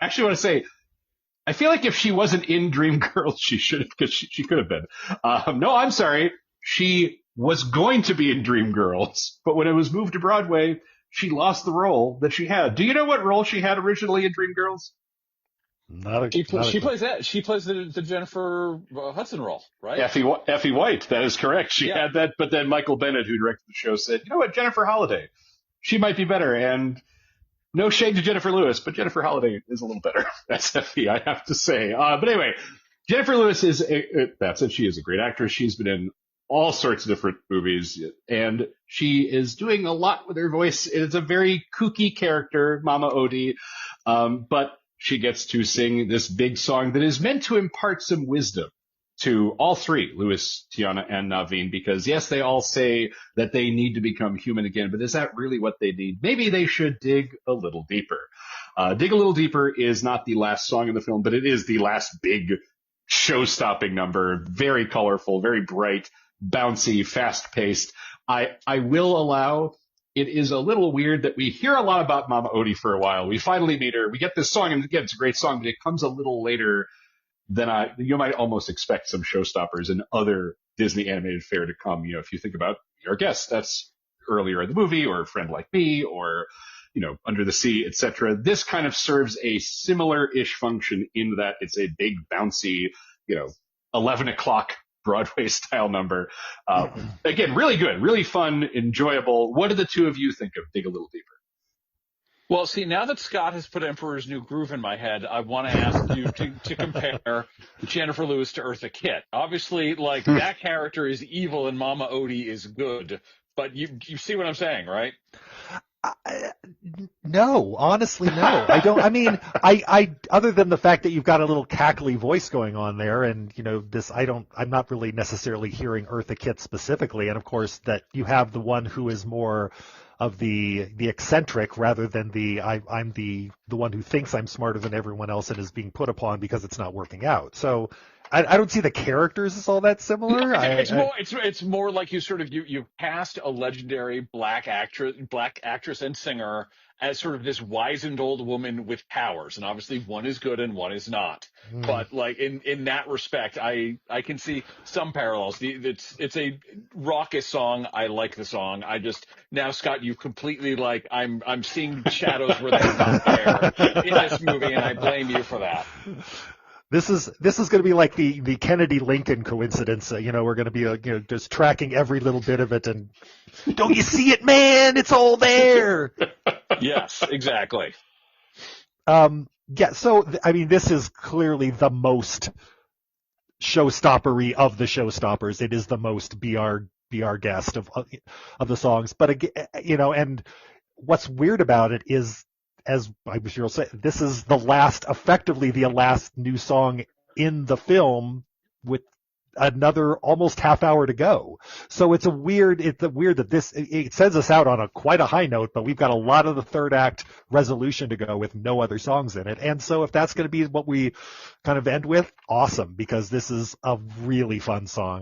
actually want to say, I feel like if she wasn't in Dreamgirls, she should have, because she could have been. No, I'm sorry. She was going to be in Dreamgirls, but when it was moved to Broadway, she lost the role that she had. Do you know what role she had originally in Dreamgirls?
She plays the Jennifer Hudson role, right?
Effie White. That is correct. She had that, but then Michael Bennett, who directed the show, said, "You know what, Jennifer Holliday, she might be better." And no shade to Jennifer Lewis, but Jennifer Holliday is a little better. That's Effie, I have to say. But anyway, Jennifer Lewis she is a great actress. She's been in all sorts of different movies, and she is doing a lot with her voice. It's a very kooky character, Mama Odie, but she gets to sing this big song that is meant to impart some wisdom to all three, Louis, Tiana, and Naveen, because yes, they all say that they need to become human again, but is that really what they need? Maybe they should dig a little deeper. Dig a Little Deeper is not the last song in the film, but it is the last big show-stopping number. Very colorful, very bright, bouncy, fast-paced. I will allow it is a little weird that we hear a lot about Mama Odie for a while. We finally meet her. We get this song, and again, it's a great song, but it comes a little later than you might almost expect some showstoppers and other Disney animated fare to come. You know, if you think about Your Guest, that's earlier in the movie, or Friend Like Me, or, Under the Sea, etc. This kind of serves a similar-ish function in that it's a big, bouncy, 11 o'clock Broadway style number. Again, really good, really fun, enjoyable. What do the two of you think of Dig a Little Deeper?
Well, see, now that Scott has put Emperor's New Groove in my head, I want to ask you to compare Jennifer Lewis to Eartha Kitt. Obviously, that character is evil and Mama Odie is good, but you see what I'm saying, right?
No, honestly, no. I don't. I mean, I other than the fact that you've got a little cackly voice going on there, and I'm not really necessarily hearing Eartha Kitt specifically, and of course that you have the one who is more of the eccentric rather than I'm the one who thinks I'm smarter than everyone else and is being put upon because it's not working out. So I don't see the characters as all that similar.
It's more like you cast a legendary black actress and singer as sort of this wizened old woman with powers, and obviously one is good and one is not. But in that respect, I can see some parallels. It's a raucous song. I like the song. Now, Scott, you completely I'm seeing shadows where they're not there in this movie, and I blame you for that.
This is going to be like the Kennedy Lincoln coincidence. We're going to be just tracking every little bit of it, and don't you see it, man? It's all there.
Yes, exactly.
Yeah. So this is clearly the most showstoppery of the showstoppers. It is the most be our guest of the songs. But and what's weird about it is, as I'm sure you'll say, this is effectively the last new song in the film with another almost half hour to go. So it's weird that it sends us out on quite a high note, but we've got a lot of the third act resolution to go with no other songs in it. And so if that's going to be what we kind of end with, awesome, because this is a really fun song.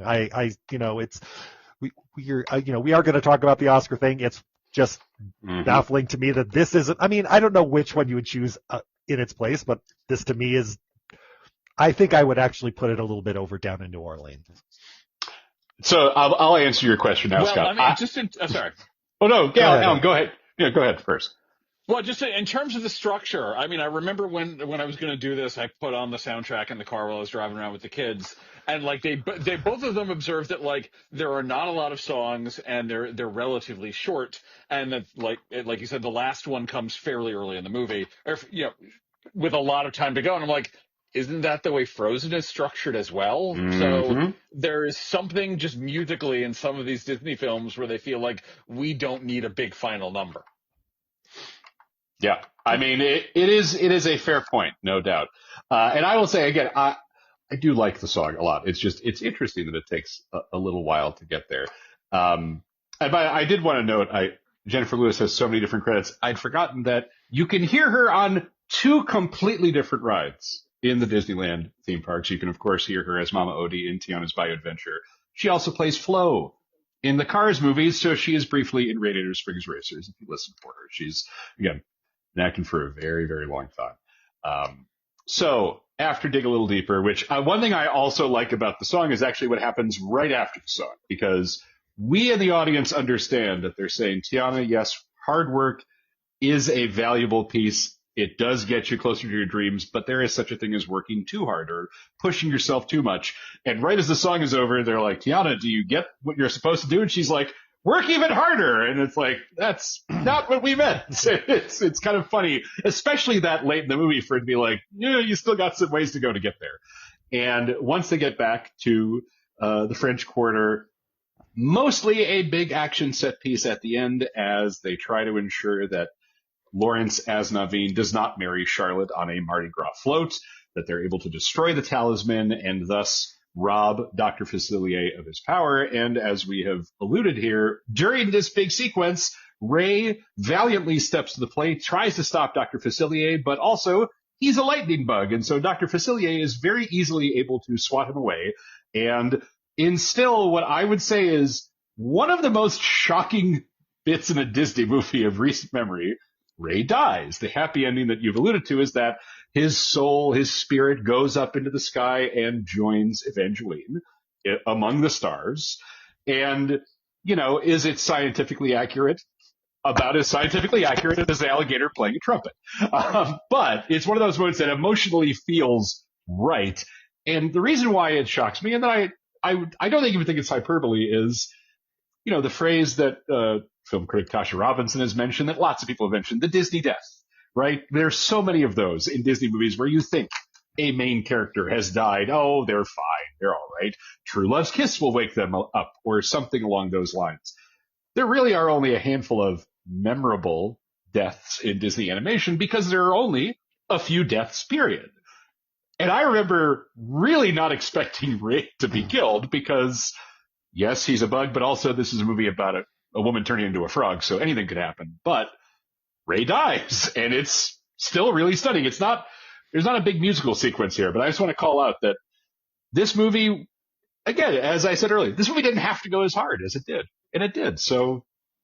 We are going to talk about the Oscar thing. It's just baffling to me that this isn't, I mean, I don't know which one you would choose in its place, but this to me is, I think I would actually put it a little bit over Down in New Orleans.
So I'll answer your question now, Scott.
I mean, sorry.
Oh no, Alan, go ahead. Yeah, go ahead first.
Well, just in terms of the structure, I mean, I remember when I was going to do this, I put on the soundtrack in the car while I was driving around with the kids, and like they both of them observed that like there are not a lot of songs and they're relatively short, and that like you said, the last one comes fairly early in the movie, or with a lot of time to go, and I'm like, isn't that the way Frozen is structured as well? So there is something just musically in some of these Disney films where they feel like we don't need a big final number.
Yeah, I mean, it is a fair point, no doubt. And I will say again, I do like the song a lot. It's interesting that it takes a little while to get there. And I did want to note, Jennifer Lewis has so many different credits. I'd forgotten that you can hear her on 2 completely different rides in the Disneyland theme parks. You can, of course, hear her as Mama Odie in Tiana's Bayou Adventure. She also plays Flo in the Cars movies, so she is briefly in Radiator Springs Racers, if you listen for her. She's, again, been acting for a very, very long time. So after Dig a Little Deeper, which one thing I also like about the song is actually what happens right after the song, because we in the audience understand that they're saying, Tiana, yes, hard work is a valuable piece. It does get you closer to your dreams, but there is such a thing as working too hard or pushing yourself too much. And right as the song is over, they're like, Tiana, do you get what you're supposed to do? And she's like, work even harder. And it's like, that's not what we meant. It's kind of funny, especially that late in the movie, for it to be like, yeah, you still got some ways to go to get there. And once they get back to the French Quarter, mostly a big action set piece at the end as they try to ensure that Lawrence as Naveen does not marry Charlotte on a Mardi Gras float, that they're able to destroy the talisman and thus rob Dr. Facilier of his power. And as we have alluded here, during this big sequence, Ray valiantly steps to the plate, tries to stop Dr. Facilier, but also he's a lightning bug. And so Dr. Facilier is very easily able to swat him away and instill what I would say is one of the most shocking bits in a Disney movie of recent memory. Ray dies. The happy ending that you've alluded to is that his soul, his spirit goes up into the sky and joins Evangeline among the stars. And, is it scientifically accurate? About as scientifically accurate as the alligator playing a trumpet. But it's one of those moments that emotionally feels right. And the reason why it shocks me, and that I don't even think it's hyperbole, is, the phrase that film critic Tasha Robinson has mentioned, that lots of people have mentioned, the Disney death, right? There's so many of those in Disney movies where you think a main character has died. Oh, they're fine. They're all right. True Love's Kiss will wake them up, or something along those lines. There really are only a handful of memorable deaths in Disney animation because there are only a few deaths, period. And I remember really not expecting Ray to be killed because, yes, he's a bug, but also this is a movie about a woman turning into a frog, so anything could happen. But Ray dies, and it's still really stunning. There's not a big musical sequence here, but I just want to call out that this movie, again, as I said earlier, this movie didn't have to go as hard as it did, and it did. So,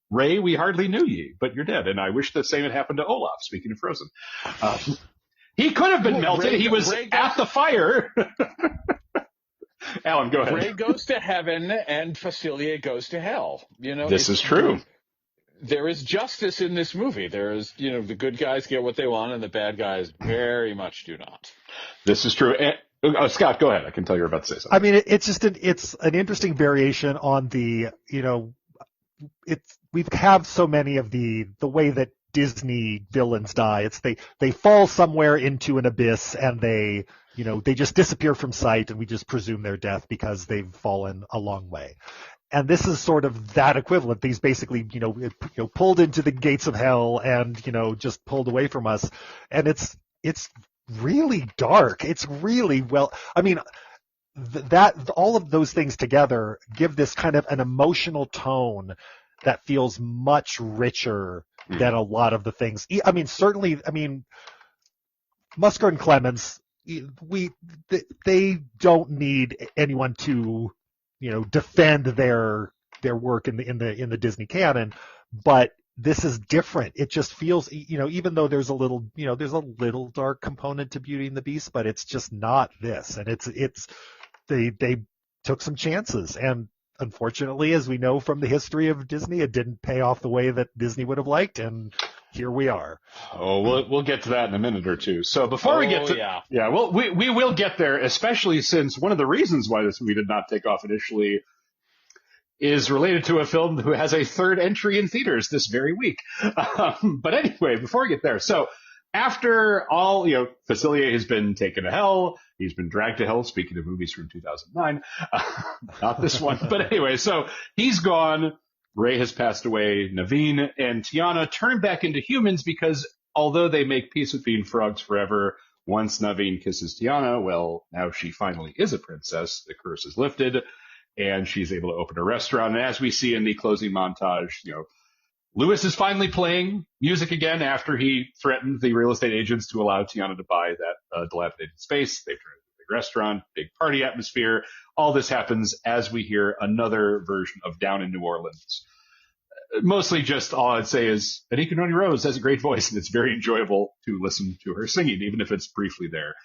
Ray, we hardly knew ye, but you're dead. And I wish the same had happened to Olaf, speaking of Frozen. He could have been melted. He was at the fire. Alan, go ahead.
Ray goes to heaven and Facilier goes to hell.
This is true.
There is justice in this movie. There is, the good guys get what they want and the bad guys very much do not.
This is true. Scott, go ahead. I can tell you're about to say something.
I mean, it's an interesting variation on the, we have so many of the way that Disney villains die. It's they fall somewhere into an abyss and they just disappear from sight and we just presume their death because they've fallen a long way. And this is sort of that equivalent. These basically, pulled into the gates of hell and, just pulled away from us. And it's really dark. It's really, I mean, that all of those things together give this kind of an emotional tone that feels much richer than a lot of the things. I mean, certainly, I mean, Musker and Clemens, they don't need anyone to, defend their work in the Disney canon, but this is different. It just feels, even though there's a little dark component to Beauty and the Beast, but it's just not this. And they took some chances, and unfortunately, as we know from the history of Disney, it didn't pay off the way that Disney would have liked, and here we are.
Oh, we'll get to that in a minute or two. So before we get to well, we will get there, especially since one of the reasons why this movie did not take off initially is related to a film who has a third entry in theaters this very week. But anyway, before we get there, so after all, Facilier has been taken to hell. He's been dragged to hell, speaking of movies from 2009. Not this one. But anyway, so he's gone. Ray has passed away. Naveen and Tiana turn back into humans because although they make peace with being frogs forever, once Naveen kisses Tiana, well, now she finally is a princess. The curse is lifted, and she's able to open a restaurant. And as we see in the closing montage, Lewis is finally playing music again after he threatened the real estate agents to allow Tiana to buy that dilapidated space. They've turned into a big restaurant, big party atmosphere. All this happens as we hear another version of Down in New Orleans. Mostly just all I'd say is Anika Noni Rose has a great voice, and it's very enjoyable to listen to her singing, even if it's briefly there.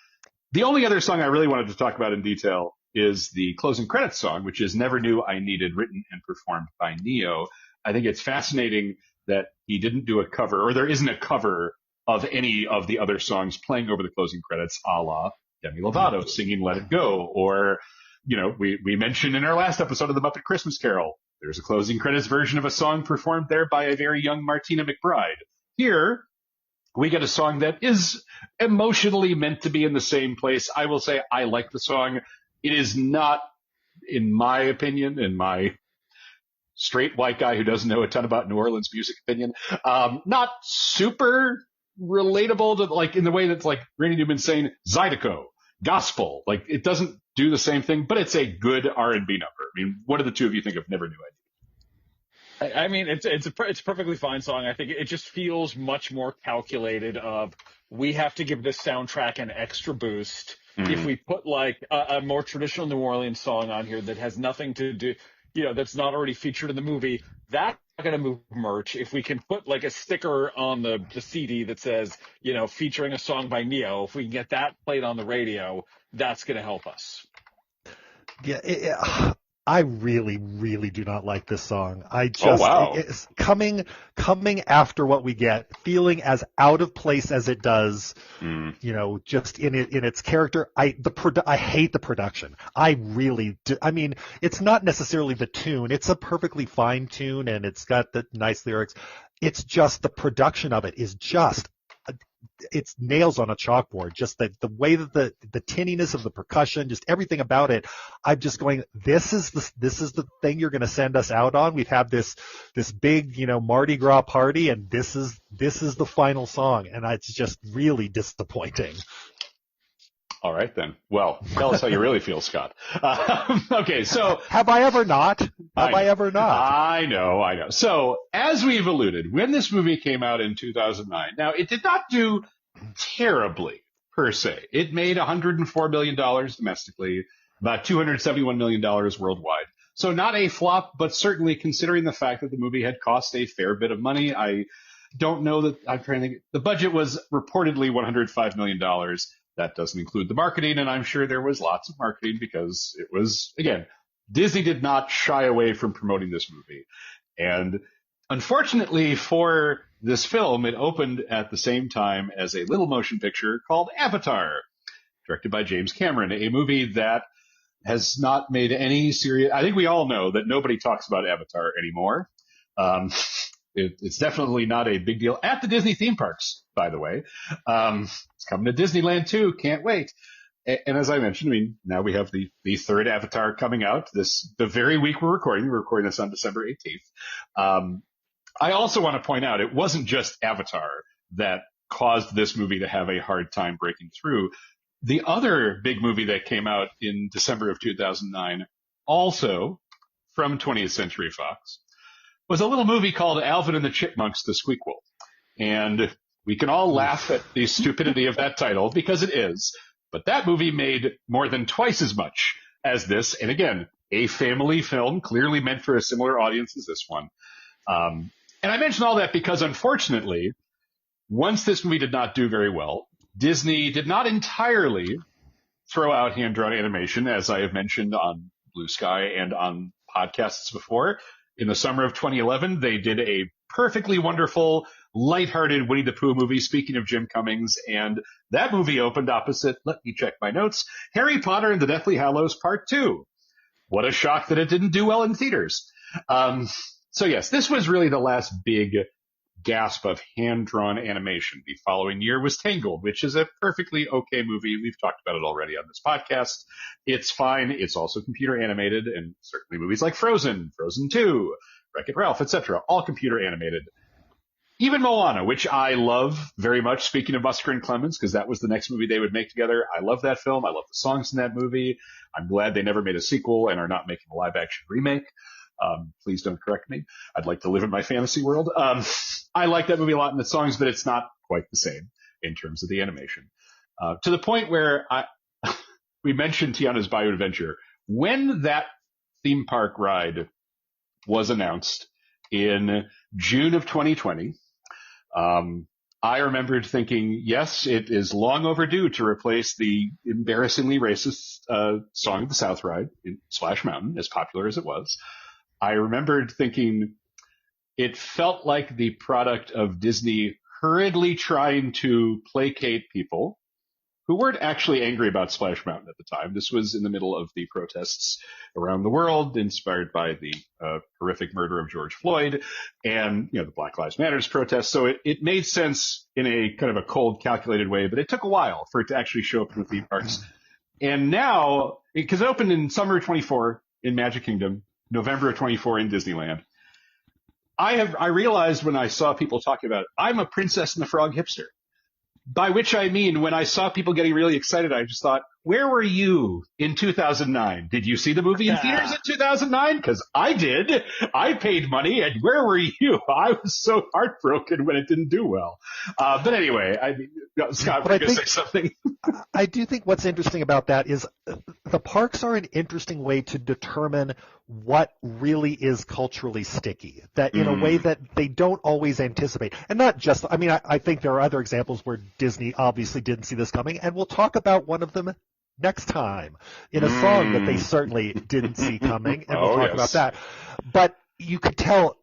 The only other song I really wanted to talk about in detail is the closing credits song, which is Never Knew I Needed, written and performed by Neo. I think it's fascinating that he didn't do a cover, or there isn't a cover of any of the other songs playing over the closing credits, a la Demi Lovato singing Let It Go, or, we mentioned in our last episode of the Muppet Christmas Carol, there's a closing credits version of a song performed there by a very young Martina McBride. Here, we get a song that is emotionally meant to be in the same place. I will say I like the song. It is not, in my opinion, in my straight white guy who doesn't know a ton about New Orleans music opinion, not super relatable to, like, in the way that's like Randy Newman saying Zydeco, gospel. Like, it doesn't do the same thing, but it's a good R&B number. I mean, what do the two of you think of Never Knew I Needed?
I mean, it's a perfectly fine song. I think it just feels much more calculated. We have to give this soundtrack an extra boost. If we put like a more traditional New Orleans song on here that has nothing to do, that's not already featured in the movie, that's not going to move merch. If we can put like a sticker on the CD that says, featuring a song by Neo, if we can get that played on the radio, that's going to help us.
Yeah, I really, really do not like this song. It's coming after what we get, feeling as out of place as it does, just in its character. I hate the production. I really do. I mean, it's not necessarily the tune. It's a perfectly fine tune, and it's got the nice lyrics. It's just the production of it is just, it's nails on a chalkboard. Just the way that the tinniness of the percussion, just everything about it. I'm just going, this is the thing you're going to send us out on. We've had this big, Mardi Gras party, and this is the final song, and it's just really disappointing.
All right, then. Well, tell us how you really feel, Scott. Okay, so...
Have I ever not?
I know. So, as we've alluded, when this movie came out in 2009, now, it did not do terribly, per se. It made $104 million domestically, about $271 million worldwide. So, not a flop, but certainly considering the fact that the movie had cost a fair bit of money, I don't know that... I'm trying to think. The budget was reportedly $105 million. That doesn't include the marketing, and I'm sure there was lots of marketing because it was, again, Disney did not shy away from promoting this movie. And unfortunately for this film, it opened at the same time as a little motion picture called Avatar, directed by James Cameron, a movie that has not made any serious... I think we all know that nobody talks about Avatar anymore. It's definitely not a big deal at the Disney theme parks, by the way. It's coming to Disneyland too. Can't wait. And as I mentioned, I mean, now we have the third Avatar coming out the very week we're recording. We're recording this on December 18th. I also want to point out it wasn't just Avatar that caused this movie to have a hard time breaking through. The other big movie that came out in December of 2009, also from 20th Century Fox, was a little movie called Alvin and the Chipmunks, The Squeakquel. And we can all laugh at the stupidity of that title because it is. But that movie made more than twice as much as this. And again, a family film, clearly meant for a similar audience as this one. And I mention all that because, unfortunately, once this movie did not do very well, Disney did not entirely throw out hand-drawn animation, as I have mentioned on Blue Sky and on podcasts before. In the summer of 2011, they did a perfectly wonderful, lighthearted Winnie the Pooh movie, speaking of Jim Cummings, and that movie opened opposite, let me check my notes, Harry Potter and the Deathly Hallows Part 2. What a shock that it didn't do well in theaters. So yes, this was really the last big gasp of hand-drawn animation. The following year was Tangled, which is a perfectly okay movie. We've talked about it already on this podcast. It's fine. It's also computer animated, and certainly movies like Frozen, Frozen 2, Wreck-It Ralph, etc., all computer animated. Even Moana, which I love very much, speaking of Musker and Clemens, because that was the next movie they would make together. I love that film. I love the songs in that movie. I'm glad they never made a sequel and are not making a live-action remake. Please don't correct me. I'd like to live in my fantasy world. I like that movie a lot in the songs, but it's not quite the same in terms of the animation. To the point where we mentioned Tiana's Bayou Adventure. When that theme park ride was announced in June of 2020, I remembered thinking, yes, it is long overdue to replace the embarrassingly racist Song of the South ride in Splash Mountain, as popular as it was. I remembered thinking it felt like the product of Disney hurriedly trying to placate people who weren't actually angry about Splash Mountain at the time. This was in the middle of the protests around the world, inspired by the horrific murder of George Floyd and, the Black Lives Matters protests. So it made sense in a kind of a cold, calculated way, but it took a while for it to actually show up in the theme parks. And now, because it opened in summer of 24 in Magic Kingdom, November of 24 in Disneyland, I realized when I saw people talking about it, I'm a Princess and the Frog hipster. By which I mean, when I saw people getting really excited, I just thought, where were you in 2009? Did you see the movie in theaters in 2009? Because I did. I paid money, and where were you? I was so heartbroken when it didn't do well. But anyway, Scott, we're going to say something.
I do think what's interesting about that is the parks are an interesting way to determine what really is culturally sticky, that in a way that they don't always anticipate. And not just, I think there are other examples where Disney obviously didn't see this coming, and we'll talk about one of them next time in a song that they certainly didn't see coming, and we'll talk about that. But you could tell,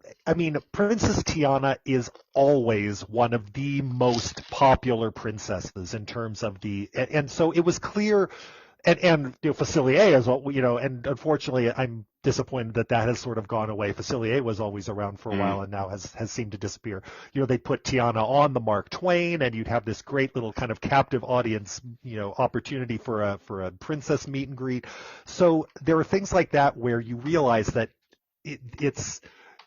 Princess Tiana is always one of the most popular princesses in terms of and so it was clear, and Facilier as well, and unfortunately I'm disappointed that has sort of gone away. Facilier was always around for a while and now has seemed to disappear. They put Tiana on the Mark Twain, and you'd have this great little kind of captive audience, opportunity for a princess meet and greet. So there are things like that where you realize that it's,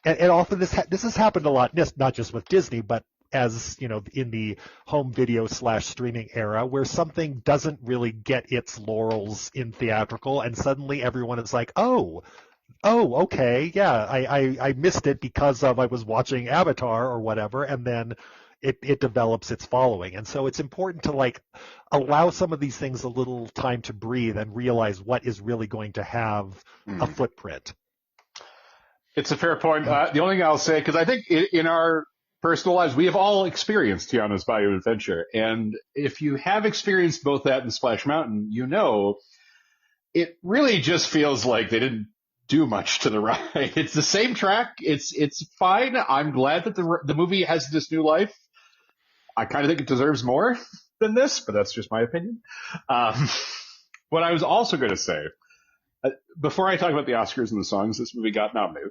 and often this has happened a lot, not just with Disney, but as, in the home video / streaming era, where something doesn't really get its laurels in theatrical, and suddenly everyone is like, oh, okay, yeah, I missed it because I was watching Avatar or whatever, and then it develops its following. And so it's important to allow some of these things a little time to breathe and realize what is really going to have a footprint.
It's a fair point. The only thing I'll say, because I think in our personal lives, we have all experienced Tiana's Bayou Adventure. And if you have experienced both that and Splash Mountain, it really just feels like they didn't do much to the ride. It's the same track. It's fine. I'm glad that the movie has this new life. I kind of think it deserves more than this, but that's just my opinion. What I was also going to say, before I talk about the Oscars and the songs this movie got nominated,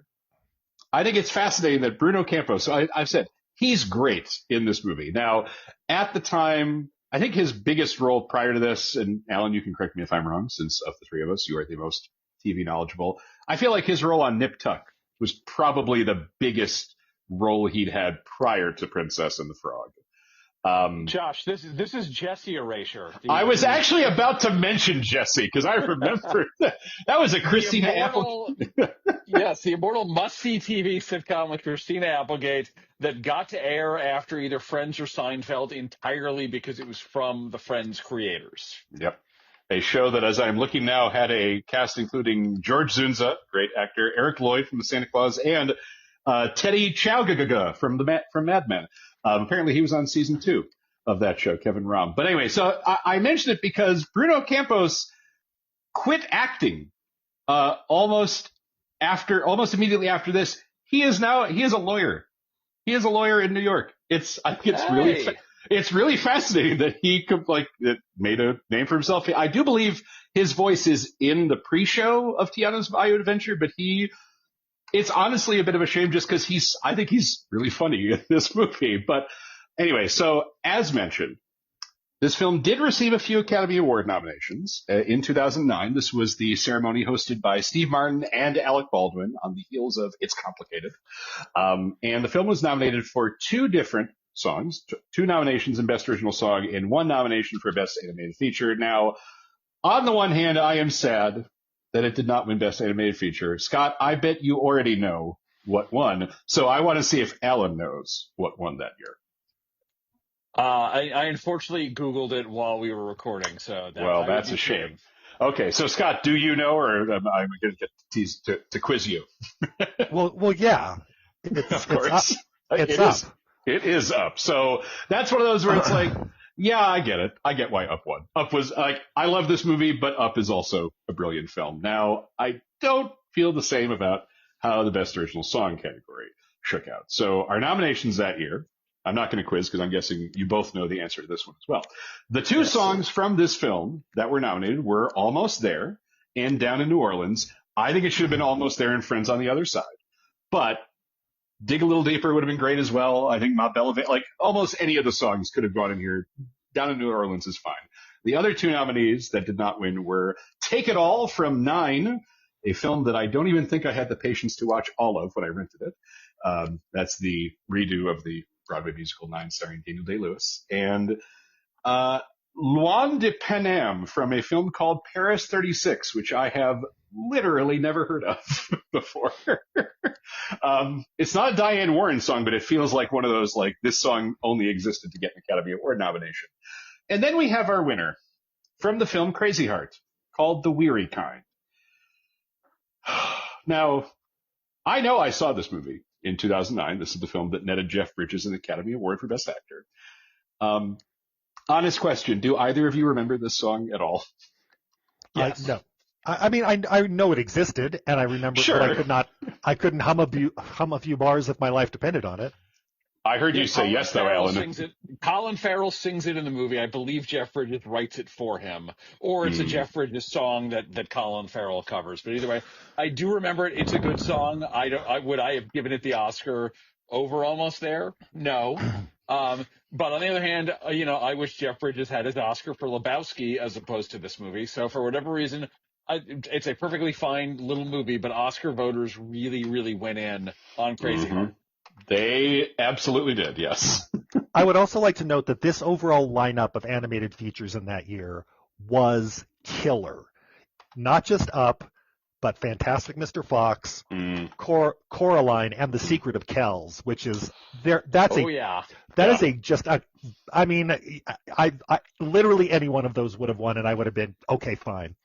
I think it's fascinating that Bruno Campos, so I've said, he's great in this movie. Now, at the time, I think his biggest role prior to this, and Alan, you can correct me if I'm wrong, since of the three of us, you are the most TV knowledgeable. I feel like his role on Nip Tuck was probably the biggest role he'd had prior to Princess and the Frog.
Josh, this is Jesse Erasure.
I was actually about to mention Jesse because I remember that was a Christina Applegate.
Yes, the immortal must-see TV sitcom with Christina Applegate that got to air after either Friends or Seinfeld entirely because it was from the Friends creators.
Yep. A show that, as I'm looking now, had a cast including George Zunza, great actor, Eric Lloyd from the Santa Claus, and Teddy Chowgagaga from Mad Men. Apparently he was on season 2 of that show, Kevin Rahm. But anyway, so I mentioned it because Bruno Campos quit acting almost immediately after this. He is a lawyer. He is a lawyer in New York. It's really fascinating that he made a name for himself. I do believe his voice is in the pre-show of Tiana's Bayou Adventure, but it's honestly a bit of a shame just because I think he's really funny in this movie. But anyway, so as mentioned, this film did receive a few Academy Award nominations. In 2009, this was the ceremony hosted by Steve Martin and Alec Baldwin on the heels of It's Complicated. And the film was nominated for 2 different songs, 2 nominations in Best Original Song and 1 nomination for Best Animated Feature. Now, on the one hand, I am sad that it did not win Best Animated Feature. Scott, I bet you already know what won, so I want to see if Alan knows what won that year.
I unfortunately Googled it while we were recording, so
that's a shame. Okay, so Scott, do you know, or am I going to get teased to quiz you?
well, yeah.
Of course.
It's up.
It is Up. So that's one of those where it's like, yeah, I get it. I get why Up won. Up was I love this movie, but Up is also a brilliant film. Now, I don't feel the same about how the Best Original Song category shook out. So our nominations that year, I'm not going to quiz because I'm guessing you both know the answer to this one as well. The 2 songs from this film that were nominated were Almost There and Down in New Orleans. I think it should have been Almost There and Friends on the Other Side. But Dig a Little Deeper would have been great as well. I think Ma Bella, almost any of the songs could have gone in here. Down in New Orleans is fine. The other 2 nominees that did not win were Take It All from 9, a film that I don't even think I had the patience to watch all of when I rented it. That's the redo of the Broadway musical 9 starring Daniel Day-Lewis. And Loin de Paname from a film called Paris 36, which I have literally never heard of before. It's not a Diane Warren song, but it feels like one of those, this song only existed to get an Academy Award nomination. And then we have our winner from the film Crazy Heart, called The Weary Kind. Now, I know I saw this movie in 2009. This is the film that netted Jeff Bridges an Academy Award for Best Actor. Honest question, do either of you remember this song at all?
Yes.
No. I mean, I know it existed, and I remember,
sure.
But I couldn't hum a few bars if my life depended on it.
I heard you say yes, though, Alan.
Colin Farrell sings it in the movie. I believe Jeff Bridges writes it for him, or it's a Jeff Bridges song that Colin Farrell covers. But either way, I do remember it. It's a good song. Would I have given it the Oscar over Almost There? No. But on the other hand, I wish Jeff Bridges had his Oscar for Lebowski as opposed to this movie. So for whatever reason, it's a perfectly fine little movie, but Oscar voters really, really went in on Crazy Heart.
They absolutely did, yes.
I would also like to note that this overall lineup of animated features in that year was killer. Not just Up, but Fantastic Mr. Fox, Coraline, and The Secret of Kells, which is there. I mean, I literally any one of those would have won, and I would have been okay, fine.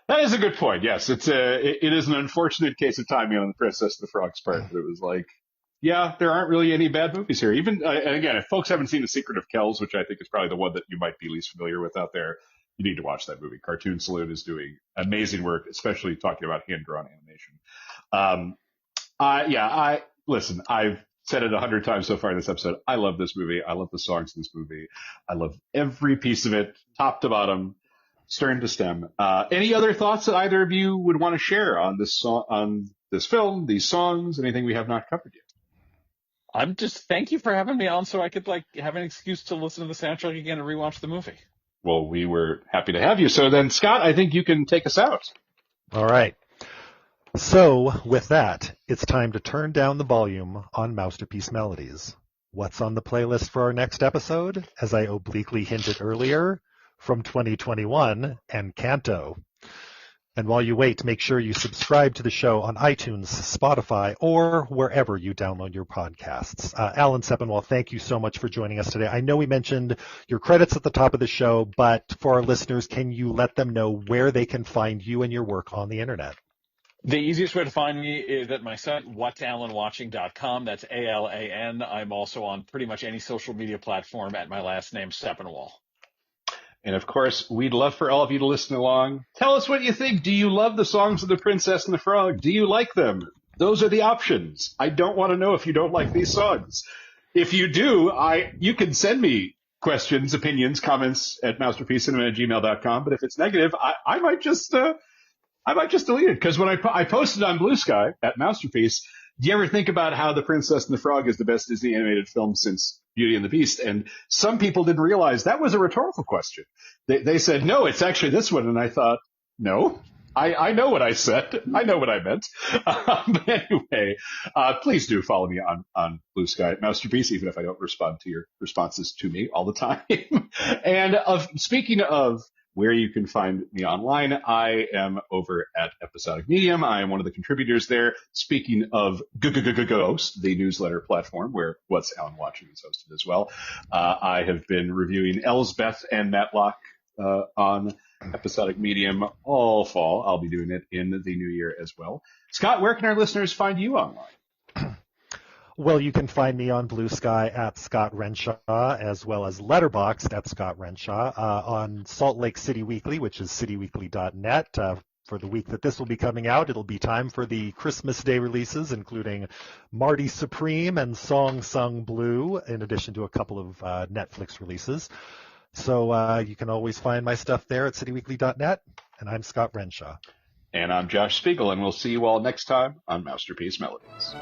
That is a good point. Yes, it is an unfortunate case of timing on the Princess and the Frog's part. But it was like, yeah, there aren't really any bad movies here. Even and again, if folks haven't seen The Secret of Kells, which I think is probably the one that you might be least familiar with out there, you need to watch that movie. Cartoon Saloon is doing amazing work, especially talking about hand-drawn animation. Listen, I've said it 100 times so far in this episode. I love this movie. I love the songs in this movie. I love every piece of it, top to bottom, stern to stem. Any other thoughts that either of you would want to share on this on this film, these songs, anything we have not covered yet?
Thank you for having me on so I could have an excuse to listen to the soundtrack again and rewatch the movie.
Well, we were happy to have you. So then, Scott, I think you can take us out.
All right. So with that, it's time to turn down the volume on Mousterpiece Melodies. What's on the playlist for our next episode? As I obliquely hinted earlier, from 2021, Encanto. And while you wait, make sure you subscribe to the show on iTunes, Spotify, or wherever you download your podcasts. Alan Sepinwall, thank you so much for joining us today. I know we mentioned your credits at the top of the show, but for our listeners, can you let them know where they can find you and your work on the internet?
The easiest way to find me is at my site, whatsalanwatching.com. That's ALAN. I'm also on pretty much any social media platform at my last name, Sepinwall.
And of course, we'd love for all of you to listen along. Tell us what you think. Do you love the songs of The Princess and the Frog? Do you like them? Those are the options. I don't want to know if you don't like these songs. If you do, you can send me questions, opinions, comments at mousterpiececinema@gmail.com. But if it's negative, I might just delete it. Because when I posted on Blue Sky at Mousterpiece, do you ever think about how The Princess and the Frog is the best Disney animated film since Beauty and the Beast? And some people didn't realize that was a rhetorical question. They said, no, it's actually this one. And I thought, no, I know what I said. I know what I meant. But anyway, please do follow me on Blue Sky at Mousterpiece, even if I don't respond to your responses to me all the time. And speaking of where you can find me online, I am over at Episodic Medium. I am one of the contributors there. Speaking of Ghost, the newsletter platform where What's Alan Watching is hosted as well, I have been reviewing Elsbeth and Matlock on Episodic Medium all fall. I'll be doing it in the new year as well. Scott, where can our listeners find you online?
Well, you can find me on Blue Sky at Scott Renshaw, as well as Letterboxd at Scott Renshaw, on Salt Lake City Weekly, which is cityweekly.net. For the week that this will be coming out, it'll be time for the Christmas Day releases, including Marty Supreme and Song Sung Blue, in addition to a couple of Netflix releases. So you can always find my stuff there at cityweekly.net, and I'm Scott Renshaw.
And I'm Josh Spiegel, and we'll see you all next time on Mousterpiece Melodies.